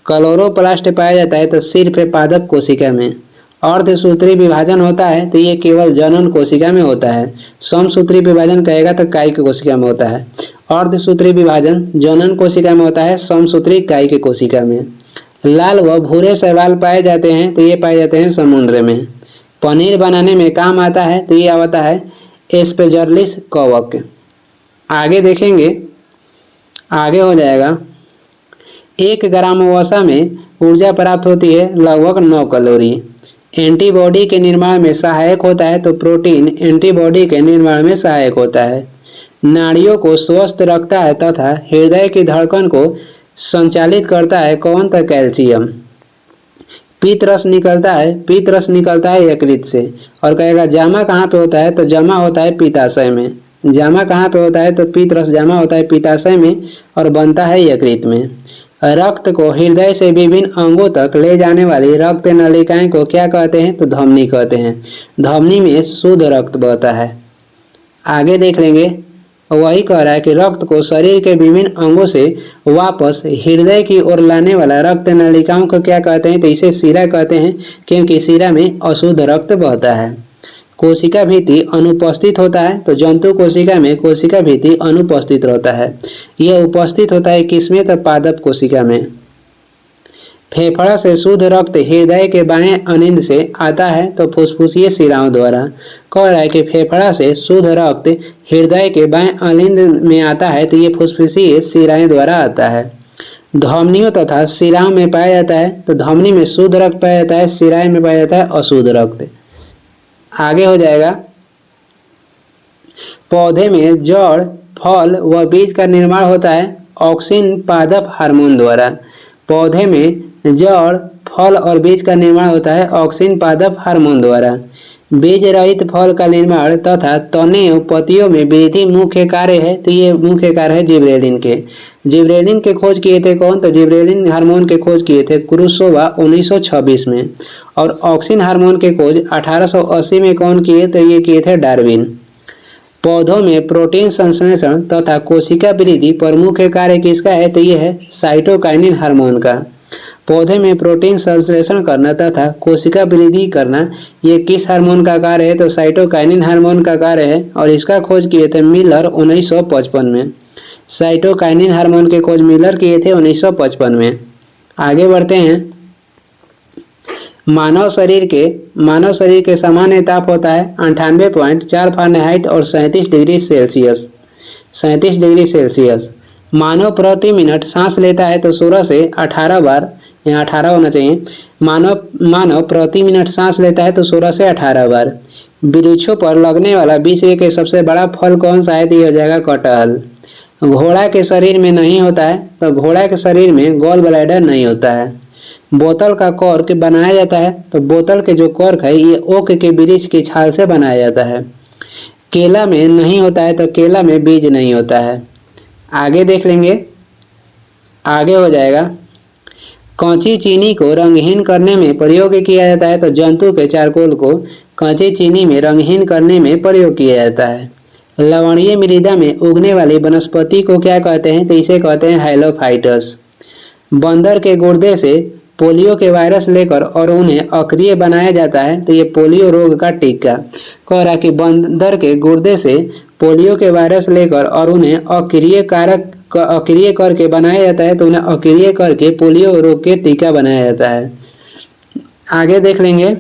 क्लोरोप्लास्ट पाया जाता है तो सिर्फ पादप कोशिका में। अर्धसूत्री विभाजन होता है तो ये केवल जनन कोशिका में होता है। समसूत्री विभाजन कहेगा तो कायिक कोशिका में होता है। अर्धसूत्री विभाजन जनन कोशिका में होता है, समसूत्री कायिक कोशिका में। लाल व भूरे शैवाल पाए जाते हैं तो ये पाए जाते हैं समुद्र में। पनीर बनाने में काम आता है तो ये आता है एस्पेजर्लिस कवक। आगे देखेंगे, आगे हो जाएगा 1 ग्राम वसा में ऊर्जा प्राप्त होती है लगभग 9 कैलोरी। एंटीबॉडी के निर्माण में सहायक होता है तो प्रोटीन एंटीबॉडी के निर्माण में सहायक होता है। नाड़ियों को स्वस्थ रखता है तथा हृदय की धड़कन को संचालित करता है कौन? तो कैल्शियम। पीत रस निकलता है, पीत रस निकलता है यकृत से। और कहेगा जामा कहाँ पे होता है? तो जमा होता है पित्ताशय में। जामा कहाँ पे होता है? तो पीत रस जमा होता है पित्ताशय में और बनता है यकृत में। रक्त को हृदय से विभिन्न अंगों तक ले जाने वाली रक्त नलिकाएं को क्या कहते हैं? तो धमनी कहते हैं। धमनी में शुद्ध रक्त बहता है। आगे देख लेंगे, वही कह रहा है कि रक्त को शरीर के विभिन्न अंगों से वापस हृदय की ओर लाने वाला रक्त नलिकाओं को क्या कहते हैं? तो इसे शिरा कहते हैं, क्योंकि शिरा में अशुद्ध रक्त बहता है। कोशिका भित्ति अनुपस्थित होता है तो जंतु कोशिका में कोशिका भित्ति अनुपस्थित रहता है। यह उपस्थित होता है किसमें? तो पादप कोशिका में। फेफड़ा से शुद्ध रक्त हृदय के बाएं अनिंद से आता है तो फुसफुसीय शिराओं द्वारा। कह रहा है कि फेफड़ा से शुद्ध रक्त हृदय के बाएं अनिंद में आता है तो ये फुसफुसीय शिराएं द्वारा आता है। धमनियों तथा शिराओं में पाया जाता है तो धमनी में शुद्ध रक्त पाया जाता है, शिराएं में पाया जाता है अशुद्ध रक्त। आगे हो जाएगा, पौधे में जड़, फल व बीज का निर्माण होता है ऑक्सिन पादप हार्मोन द्वारा। पौधे में जड़, फल और बीज का निर्माण होता है ऑक्सिन पादप हार्मोन द्वारा। बीज रहित फल का निर्माण तथा तने और पत्तियों में वृद्धि मुख्य कार्य है तो ये मुख्य कार्य है जिब्रेलिन के। जिब्रेलिन के खोज किए थे कौन? तो जिब्रेलिन हार्मोन के खोज किए थे क्रूसोवा 1926 में। और ऑक्सिन हार्मोन के खोज 1880 में कौन किए? तो ये किए थे डार्विन। पौधों में प्रोटीन संश्लेषण तथा कोशिका वृद्धि पर मुख्य कार्य किसका है? तो ये है साइटोकाइनिन हार्मोन का। पौधे में प्रोटीन संश्लेषण करना तथा कोशिका वृद्धि करना ये किस हार्मोन का कार्य है? तो साइटोकाइनिन हार्मोन का कार्य है। और इसका खोज किए थे मिलर 1955 में। साइटोकाइनिन हार्मोन के खोज मिलर किए थे 1955 में। आगे बढ़ते हैं, मानव शरीर के सामान्य ताप होता है 98.4 फ़ारेनहाइट और 37 डिग्री सेल्सियस। 37 degree Celsius. मानव प्रति मिनट सांस लेता है तो 16 से 18 बार, यहाँ 18 होना चाहिए। मानव प्रति मिनट सांस लेता है तो 16 से 18 बार। वृक्षों पर लगने वाला विश्व के सबसे बड़ा फल कौन सा है? तो ये हो जाएगा कटहल। घोड़ा के शरीर में नहीं होता है तो घोड़ा के शरीर में गॉल ब्लैडर नहीं होता है। बोतल का कॉर्क बनाया जाता है तो बोतल के जो कॉर्क है ये ओक के वृक्ष की छाल से बनाया जाता है। केला में नहीं होता है तो केला में बीज नहीं होता है। आगे देख लेंगे, आगे हो जाएगा, कांची चीनी को रंगहीन करने में प्रयोग किया जाता है तो जंतु के चारकोल को कांची चीनी में रंगहीन करने में प्रयोग किया जाता है। लवणीय मृदा में उगने वाली वनस्पति को क्या कहते हैं? तो इसे कहते हैं हैलोफाइटस। बंदर के गुर्दे से पोलियो के वायरस लेकर और उन्हें अक्रिय बनाया जाता है तो ये पोलियो रोग का टीका। कह रहा कि बंदर के गुर्दे से पोलियो के वायरस लेकर और उन्हें अक्रिय करके बनाया जाता है तो उन्हें अक्रिय करके पोलियो रोग के टीका बनाया जाता है। आगे देख लेंगे,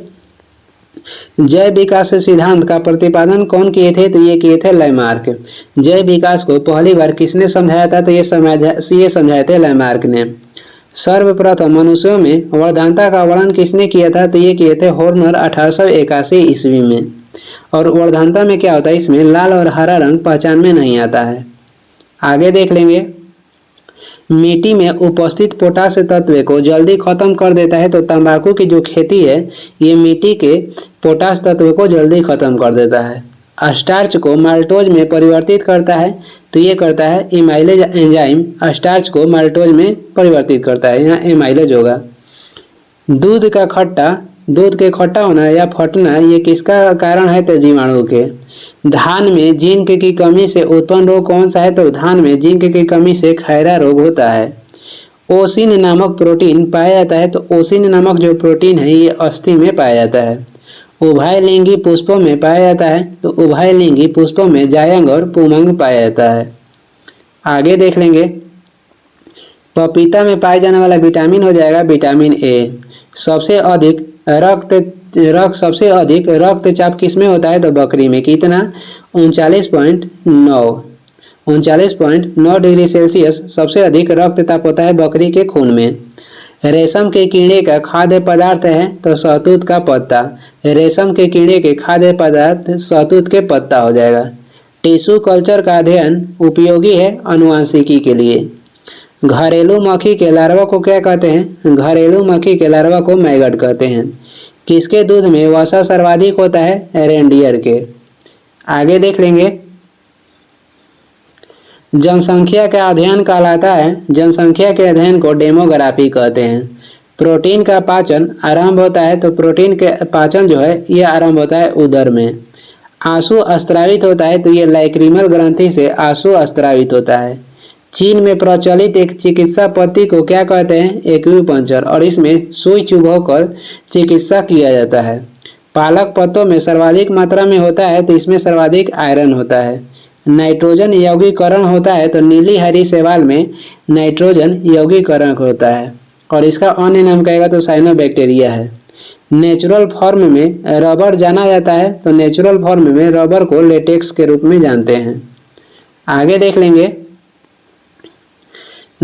जैव विकास सिद्धांत का प्रतिपादन कौन किए थे? तो ये किए थे लैमार्क। जैव विकास को पहली बार किसने समझाया था? तो ये समझाए थे लैमार्क ने। सर्वप्रथम मनुष्यों में वर्धानता का वर्णन किसने किया था? तो ये किए थे हॉर्नर 1881 ईस्वी में। और वर्धानता में क्या होता है? इसमें लाल और हरा रंग पहचान में नहीं आता है। आगे देख लेंगे, मिट्टी में उपस्थित पोटाश तत्व को जल्दी खत्म कर देता है। तो तंबाकू की जो खेती है ये मिट्टी के पोटाश तत्व को जल्दी खत्म कर देता है। स्टार्च को माल्टोज में परिवर्तित करता है। तो ये करता है एमाइलेज एंजाइम स्टार्च को माल्टोज में परिवर्तित करता है, यहाँ एमाइलेज होगा। दूध का खट्टा, दूध के खट्टा होना या फटना ये किसका कारण है? तो जीवाणु के। धान में जिंक की कमी से उत्पन्न रोग कौन सा है? तो धान में जिंक की कमी से खैरा रोग होता है। ओसिन नामक प्रोटीन पाया जाता है। तो ओसिन नामक जो प्रोटीन है ये अस्थि में पाया जाता है। उभयलिंगी पुष्पों में पाया जाता है। तो उभयलिंगी पुष्पों में जायंग और पुमंग पाया जाता है। आगे देख लेंगे, पपीता में पाए जाने वाला विटामिन हो जाएगा विटामिन ए। सबसे अधिक रक्तचाप किस में होता है? तो बकरी में। कितना? 39.9 डिग्री सेल्सियस सबसे अधिक रक्तचाप होता है बकरी के खून में। रेशम के कीड़े का खाद्य पदार्थ है तो शहतूत का पत्ता। रेशम के कीड़े के खाद्य पदार्थ शहतूत के पत्ता हो जाएगा। टिश्यू कल्चर का अध्ययन उपयोगी है अनुवांशिकी के लिए। घरेलू मक्खी के लार्वा को क्या कहते हैं? घरेलू मक्खी के लार्वा को मैगट कहते हैं। किसके दूध में वसा सर्वाधिक होता है? रेंडियर के। आगे देख लेंगे, जनसंख्या का अध्ययन कहलाता है। जनसंख्या के अध्ययन को डेमोग्राफी कहते हैं। प्रोटीन का पाचन आरंभ होता है। तो प्रोटीन के पाचन जो है ये आरंभ होता है उदर में। आंसू अस्त्रावित होता है। तो ये लैक्रिमल ग्रंथि से आंसू अस्त्रावित होता है। चीन में प्रचलित एक चिकित्सा पद्धति को क्या कहते हैं? एक्यूपंक्चर, और इसमें सुई चुभोकर चिकित्सा किया जाता है। पालक पत्तों में सर्वाधिक मात्रा में होता है। तो इसमें सर्वाधिक आयरन होता है। नाइट्रोजन यौगीकरण होता है। तो नीली हरी शैवाल में नाइट्रोजन यौगीकरण होता है और इसका अन्य नाम कहेगा तो साइनोबैक्टीरिया है। नेचुरल फॉर्म में रबर जाना जाता है। तो नेचुरल फॉर्म में रबर को लेटेक्स के रूप में जानते हैं। आगे देख लेंगे,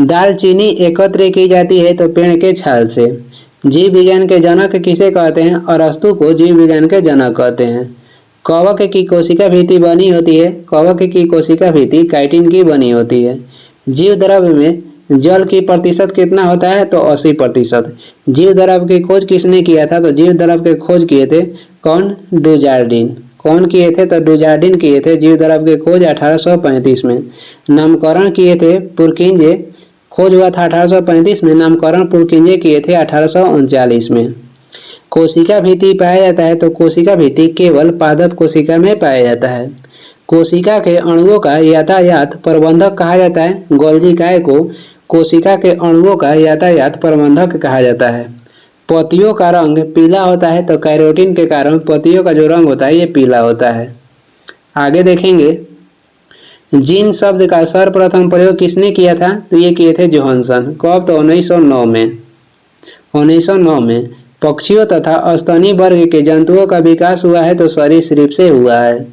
दालचीनी एकत्र की जाती है तो पेड़ के छाल से। जीव विज्ञान के जनक किसे कहते हैं? अरस्तु को जीव विज्ञान के जनक कहते हैं। कवक की कोशिका भित्ति बनी होती है। कवक की कोशिका भित्ति काइटिन की बनी होती है। जीव द्रव्य में जल की प्रतिशत कितना होता है? तो 80%। जीव द्रव्य की खोज किसने किया था? तो जीव द्रव्य की खोज किए थे कौन? डुजार्डिन। कौन किए थे? तो डुजार्डिन किए थे जीव द्रव्य की खोज 1835 में। नामकरण किए थे पुरकिंजे, खोज हुआ था 1835 में। नामकरण पुरकिंजे किए थे 1839 में। कोशिका भित्ति पाया जाता है। तो कोशिका भित्ति केवल पादप कोशिका में पाया जाता है। कोशिका के अणुओं का यातायात प्रबंधक कहा जाता है। गोल्जी काय को कोशिका के अणुओं का यातायात प्रबंधक कहा जाता है। पत्तियों का रंग पीला होता है। तो कैरोटीन के कारण पत्तियों का जो रंग होता है ये पीला होता है। आगे देखेंगे, जीन शब्द का सर्वप्रथम प्रयोग किसने किया था? तो ये किए थे जोहानसन। कब? तो 1909 में। 1909 में। पक्षियों तथा स्तनी वर्ग के जंतुओं का विकास हुआ है। तो सरीसृप से हुआ है।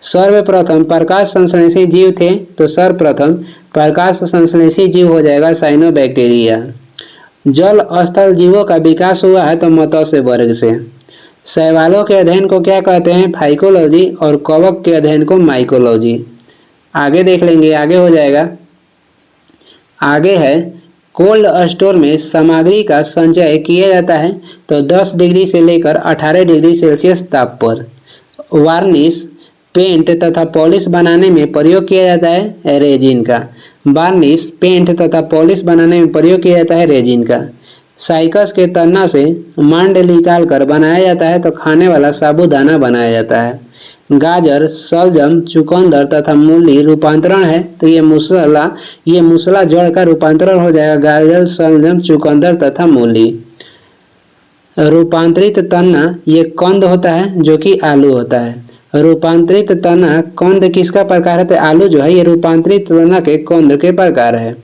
सर्वप्रथम प्रकाश संश्लेषी जीव थे। तो सर्वप्रथम प्रकाश संश्लेषी जीव हो जाएगा साइनोबैक्टीरिया। जल स्थल जीवों का विकास हुआ है। तो मत्स्य वर्ग से। शैवालों के अध्ययन को क्या कहते हैं? फाइकोलॉजी, और कवक के अध्ययन को माइकोलॉजी। आगे देख लेंगे, आगे हो जाएगा, आगे है कोल्ड स्टोर में सामग्री का संचय किया जाता है। तो 10 डिग्री से लेकर 18 डिग्री सेल्सियस ताप पर। वार्निश, पेंट तथा पॉलिश बनाने में प्रयोग किया जाता है रेजिन का। वार्निश, पेंट तथा पॉलिश बनाने में प्रयोग किया जाता है रेजिन का। साइकस के तना से मांड निकाल कर बनाया जाता है। तो खाने वाला साबूदाना बनाया जाता है। गाजर, शलजम, चुकंदर तथा मूली रूपांतरण है। तो ये मूसला जड़ का रूपांतरण हो जाएगा। गाजर, शलजम, चुकंदर तथा मूली। रूपांतरित तना ये कंद होता है जो कि आलू होता है। रूपांतरित तना कंद किसका प्रकार है? तो आलू जो है ये रूपांतरित तना के कंद के प्रकार है।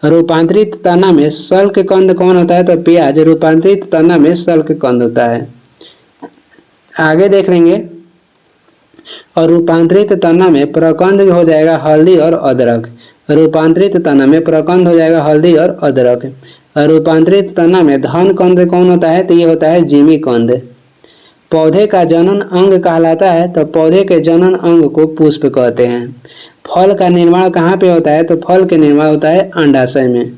रूपांतरित तना में सल्क कंद कौन होता है? तो प्याज रूपांतरित तना में सल्क कंद होता है। आगे देख लेंगे, और रूपांतरित तना में प्रकंद हो जाएगा हल्दी और अदरक। रूपांतरित तना में प्रकंद हो जाएगा हल्दी और अदरक। रूपांतरित तना में धन कंद कौन होता है? तो ये होता है जिमी कंद। पौधे का जनन अंग कहलाता है। तो पौधे के जनन अंग को पुष्प कहते हैं। फल का निर्माण कहाँ पे होता है? तो फल के निर्माण होता है अंडाशय में।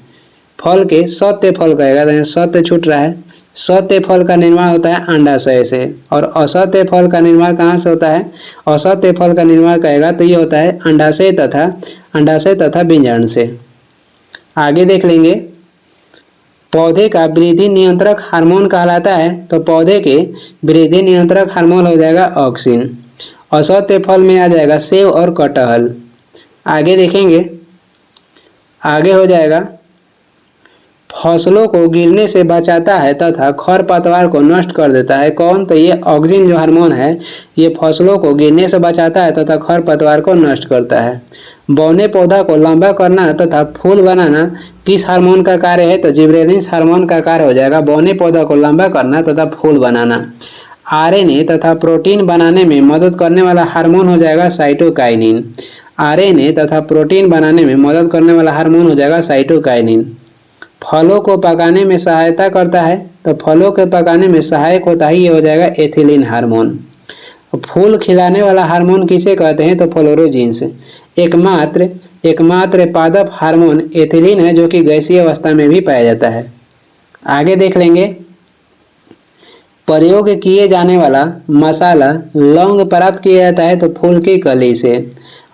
फल के सत्य फल कहेगा तो सत्य छूट रहा है। सत्य फल का निर्माण होता है अंडाशय से। और असत्य फल का निर्माण कहाँ से होता है? असत्य फल का निर्माण कहेगा तो ये होता है अंडाशय तथा बीजांड से। आगे देख लेंगे, पौधे का वृद्धि नियंत्रक हार्मोन कहलाता है तो पौधे के वृद्धि नियंत्रक हार्मोन हो जाएगा ऑक्सिन। असत्य फल में आ जाएगा सेब और कटहल। आगे देखेंगे, आगे हो जाएगा फसलों को गिरने से बचाता है तथा खरपतवार को नष्ट कर देता है। कौन? तो ये ऑक्सिन जो हार्मोन है ये फसलों को गिरने से बचाता है तथा खरपतवार को नष्ट करता है। बौने पौधा को लंबा करना तथा फूल बनाना किस हार्मोन का कार्य है? तो जिबरेलिन्स हार्मोन का कार्य हो जाएगा बौने पौधा को लंबा करना तथा फूल बनाना। आरएनए तथा प्रोटीन बनाने में मदद करने वाला हार्मोन हो जाएगा साइटोकाइनिन। आरएनए तथा प्रोटीन बनाने में मदद करने वाला हार्मोन हो जाएगा साइटोकाइनिन। फलों को पकाने में सहायता करता है तो फलों के पकाने में सहायक होता है ये हो जाएगा एथिलीन हार्मोन। फूल खिलाने वाला हार्मोन किसे कहते हैं? तो फ्लोरोजीन्स। एकमात्र पादप हार्मोन एथिलीन है जो कि गैसीय अवस्था में भी पाया जाता है। आगे देख लेंगे, प्रयोग किए जाने वाला मसाला लौंग प्राप्त किया जाता है तो फूल की कली से।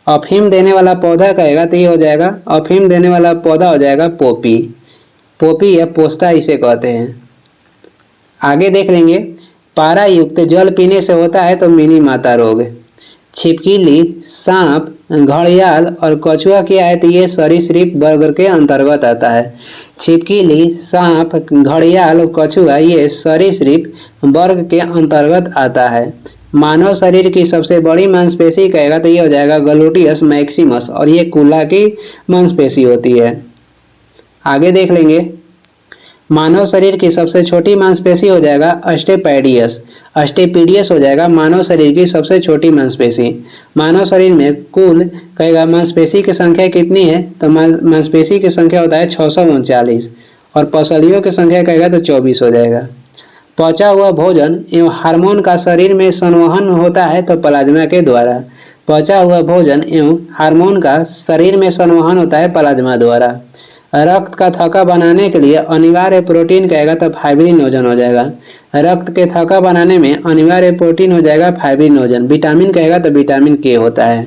अफीम देने वाला पौधा कहेगा तो ये हो जाएगा, अफीम देने वाला पौधा हो जाएगा पोपी या पोस्ता इसे कहते हैं। आगे देख लेंगे, पारा युक्त जल पीने से होता है तो मिनी माता रोग। छिपकली, सांप, घड़ियाल और कछुआ क्या है? तो ये सरीसृप वर्ग के अंतर्गत आता है। छिपकली, सांप, घड़ियाल और कछुआ ये सरीसृप वर्ग के अंतर्गत आता है। मानव शरीर की सबसे बड़ी मांसपेशी कहेगा तो ये हो जाएगा ग्लूटियस मैक्सिमस और ये कुल्ला की मांसपेशी होती है। आगे देख लेंगे, मानव शरीर की सबसे छोटी मांसपेशी हो जाएगा अस्टेपीडियस हो जाएगा मानव शरीर की सबसे छोटी मांसपेशी। मानव शरीर में कुल कहेगा मांसपेशी की संख्या कितनी है? तो मांसपेशी की संख्या होता है 639 और पसलियों की संख्या कहेगा तो 24 हो जाएगा। पचा हुआ भोजन एवं हार्मोन का शरीर में संवहन होता है तो प्लाज्मा के द्वारा। पचा हुआ भोजन एवं हार्मोन का शरीर में संवहन होता है प्लाज्मा द्वारा। रक्त का थक्का बनाने के लिए अनिवार्य प्रोटीन कहेगा तो फाइब्रिनोजन हो जाएगा। रक्त के थक्का बनाने में अनिवार्य प्रोटीन हो जाएगा फाइब्रिनोजन। विटामिन कहेगा तो विटामिन के होता है।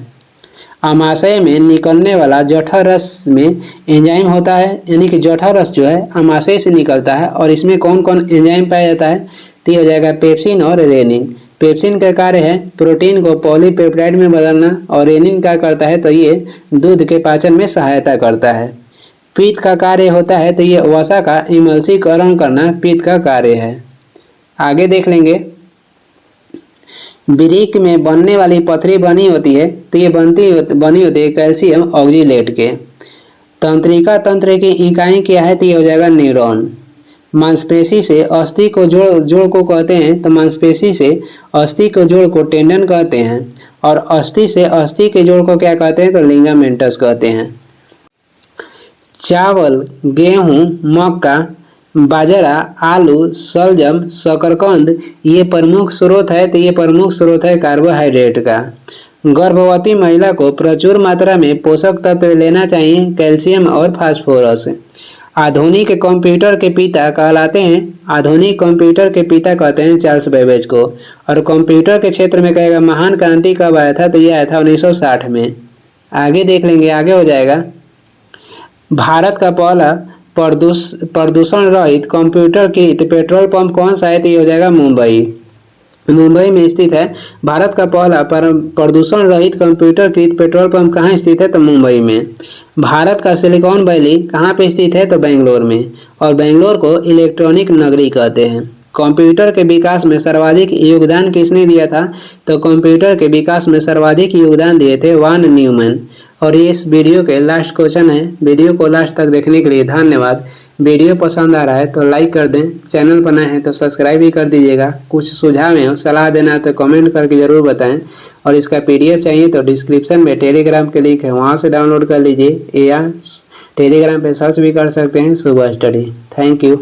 आमाशय में निकलने वाला जठर रस में एंजाइम होता है, यानी कि जठर रस जो है आमाशय से निकलता है और इसमें कौन कौन एंजाइम पाया जाता है? तो हो जाएगा पेप्सिन और रेनिन। पेप्सिन का कार्य है प्रोटीन को पॉलीपेप्टाइड में बदलना और रेनिन क्या करता है? तो ये दूध के पाचन में सहायता करता है। पित्त का कार्य होता है तो ये वसा का इमल्सीकरण करना पित्त का कार्य है। आगे देख लेंगे, वृक्क में बनने वाली पथरी बनी होती है तो ये बनी होती है कैल्शियम ऑक्जिलेट के। तंत्रिका तंत्र की इकाई क्या है? तो ये हो जाएगा न्यूरॉन। मांसपेशी से अस्थि को जोड़ को कहते हैं तो मांसपेशी से अस्थि को जोड़ को टेंडन कहते हैं और अस्थि से अस्थि के जोड़ को क्या कहते हैं? तो लिगामेंटस कहते हैं। चावल, गेहूं, मक्का, बाजरा, आलू, शलजम, शकरकंद ये प्रमुख स्रोत है तो ये प्रमुख स्रोत है कार्बोहाइड्रेट का। गर्भवती महिला को प्रचुर मात्रा में पोषक तत्व लेना चाहिए, कैल्शियम और फास्फोरस। आधुनिक कंप्यूटर के पिता कहलाते हैं, आधुनिक कंप्यूटर के पिता कहते हैं चार्ल्स बेबेज को। और कंप्यूटर के क्षेत्र में कहेगा महान क्रांति कब आया था? तो यह आया था 1960 में। आगे देख लेंगे, आगे हो जाएगा, भारत का पहला प्रदूषण रहित कंप्यूटरकृत पेट्रोल पंप कौन सा है? तो ये हो जाएगा मुंबई में स्थित है। भारत का पहला प्रदूषण रहित कंप्यूटरकृत पेट्रोल पंप कहाँ स्थित है? तो मुंबई में। भारत का सिलिकॉन वैली कहाँ पे स्थित है? तो बेंगलोर में। और बेंगलोर को इलेक्ट्रॉनिक नगरी कहते हैं। कंप्यूटर के विकास में सर्वाधिक योगदान किसने दिया था? तो कंप्यूटर के विकास में सर्वाधिक योगदान दिए थे वान न्यूमैन। और ये इस वीडियो के लास्ट क्वेश्चन है। वीडियो को लास्ट तक देखने के लिए धन्यवाद। वीडियो पसंद आ रहा है तो लाइक कर दें, चैनल पर नए हैं तो सब्सक्राइब भी कर दीजिएगा। कुछ सुझाव है सलाह देना है तो कमेंट करके ज़रूर बताएं। और इसका PDF चाहिए तो डिस्क्रिप्शन में टेलीग्राम के लिंक है, वहाँ से डाउनलोड कर लीजिए या टेलीग्राम पे सर्च भी कर सकते हैं सुबह स्टडी। Thank you.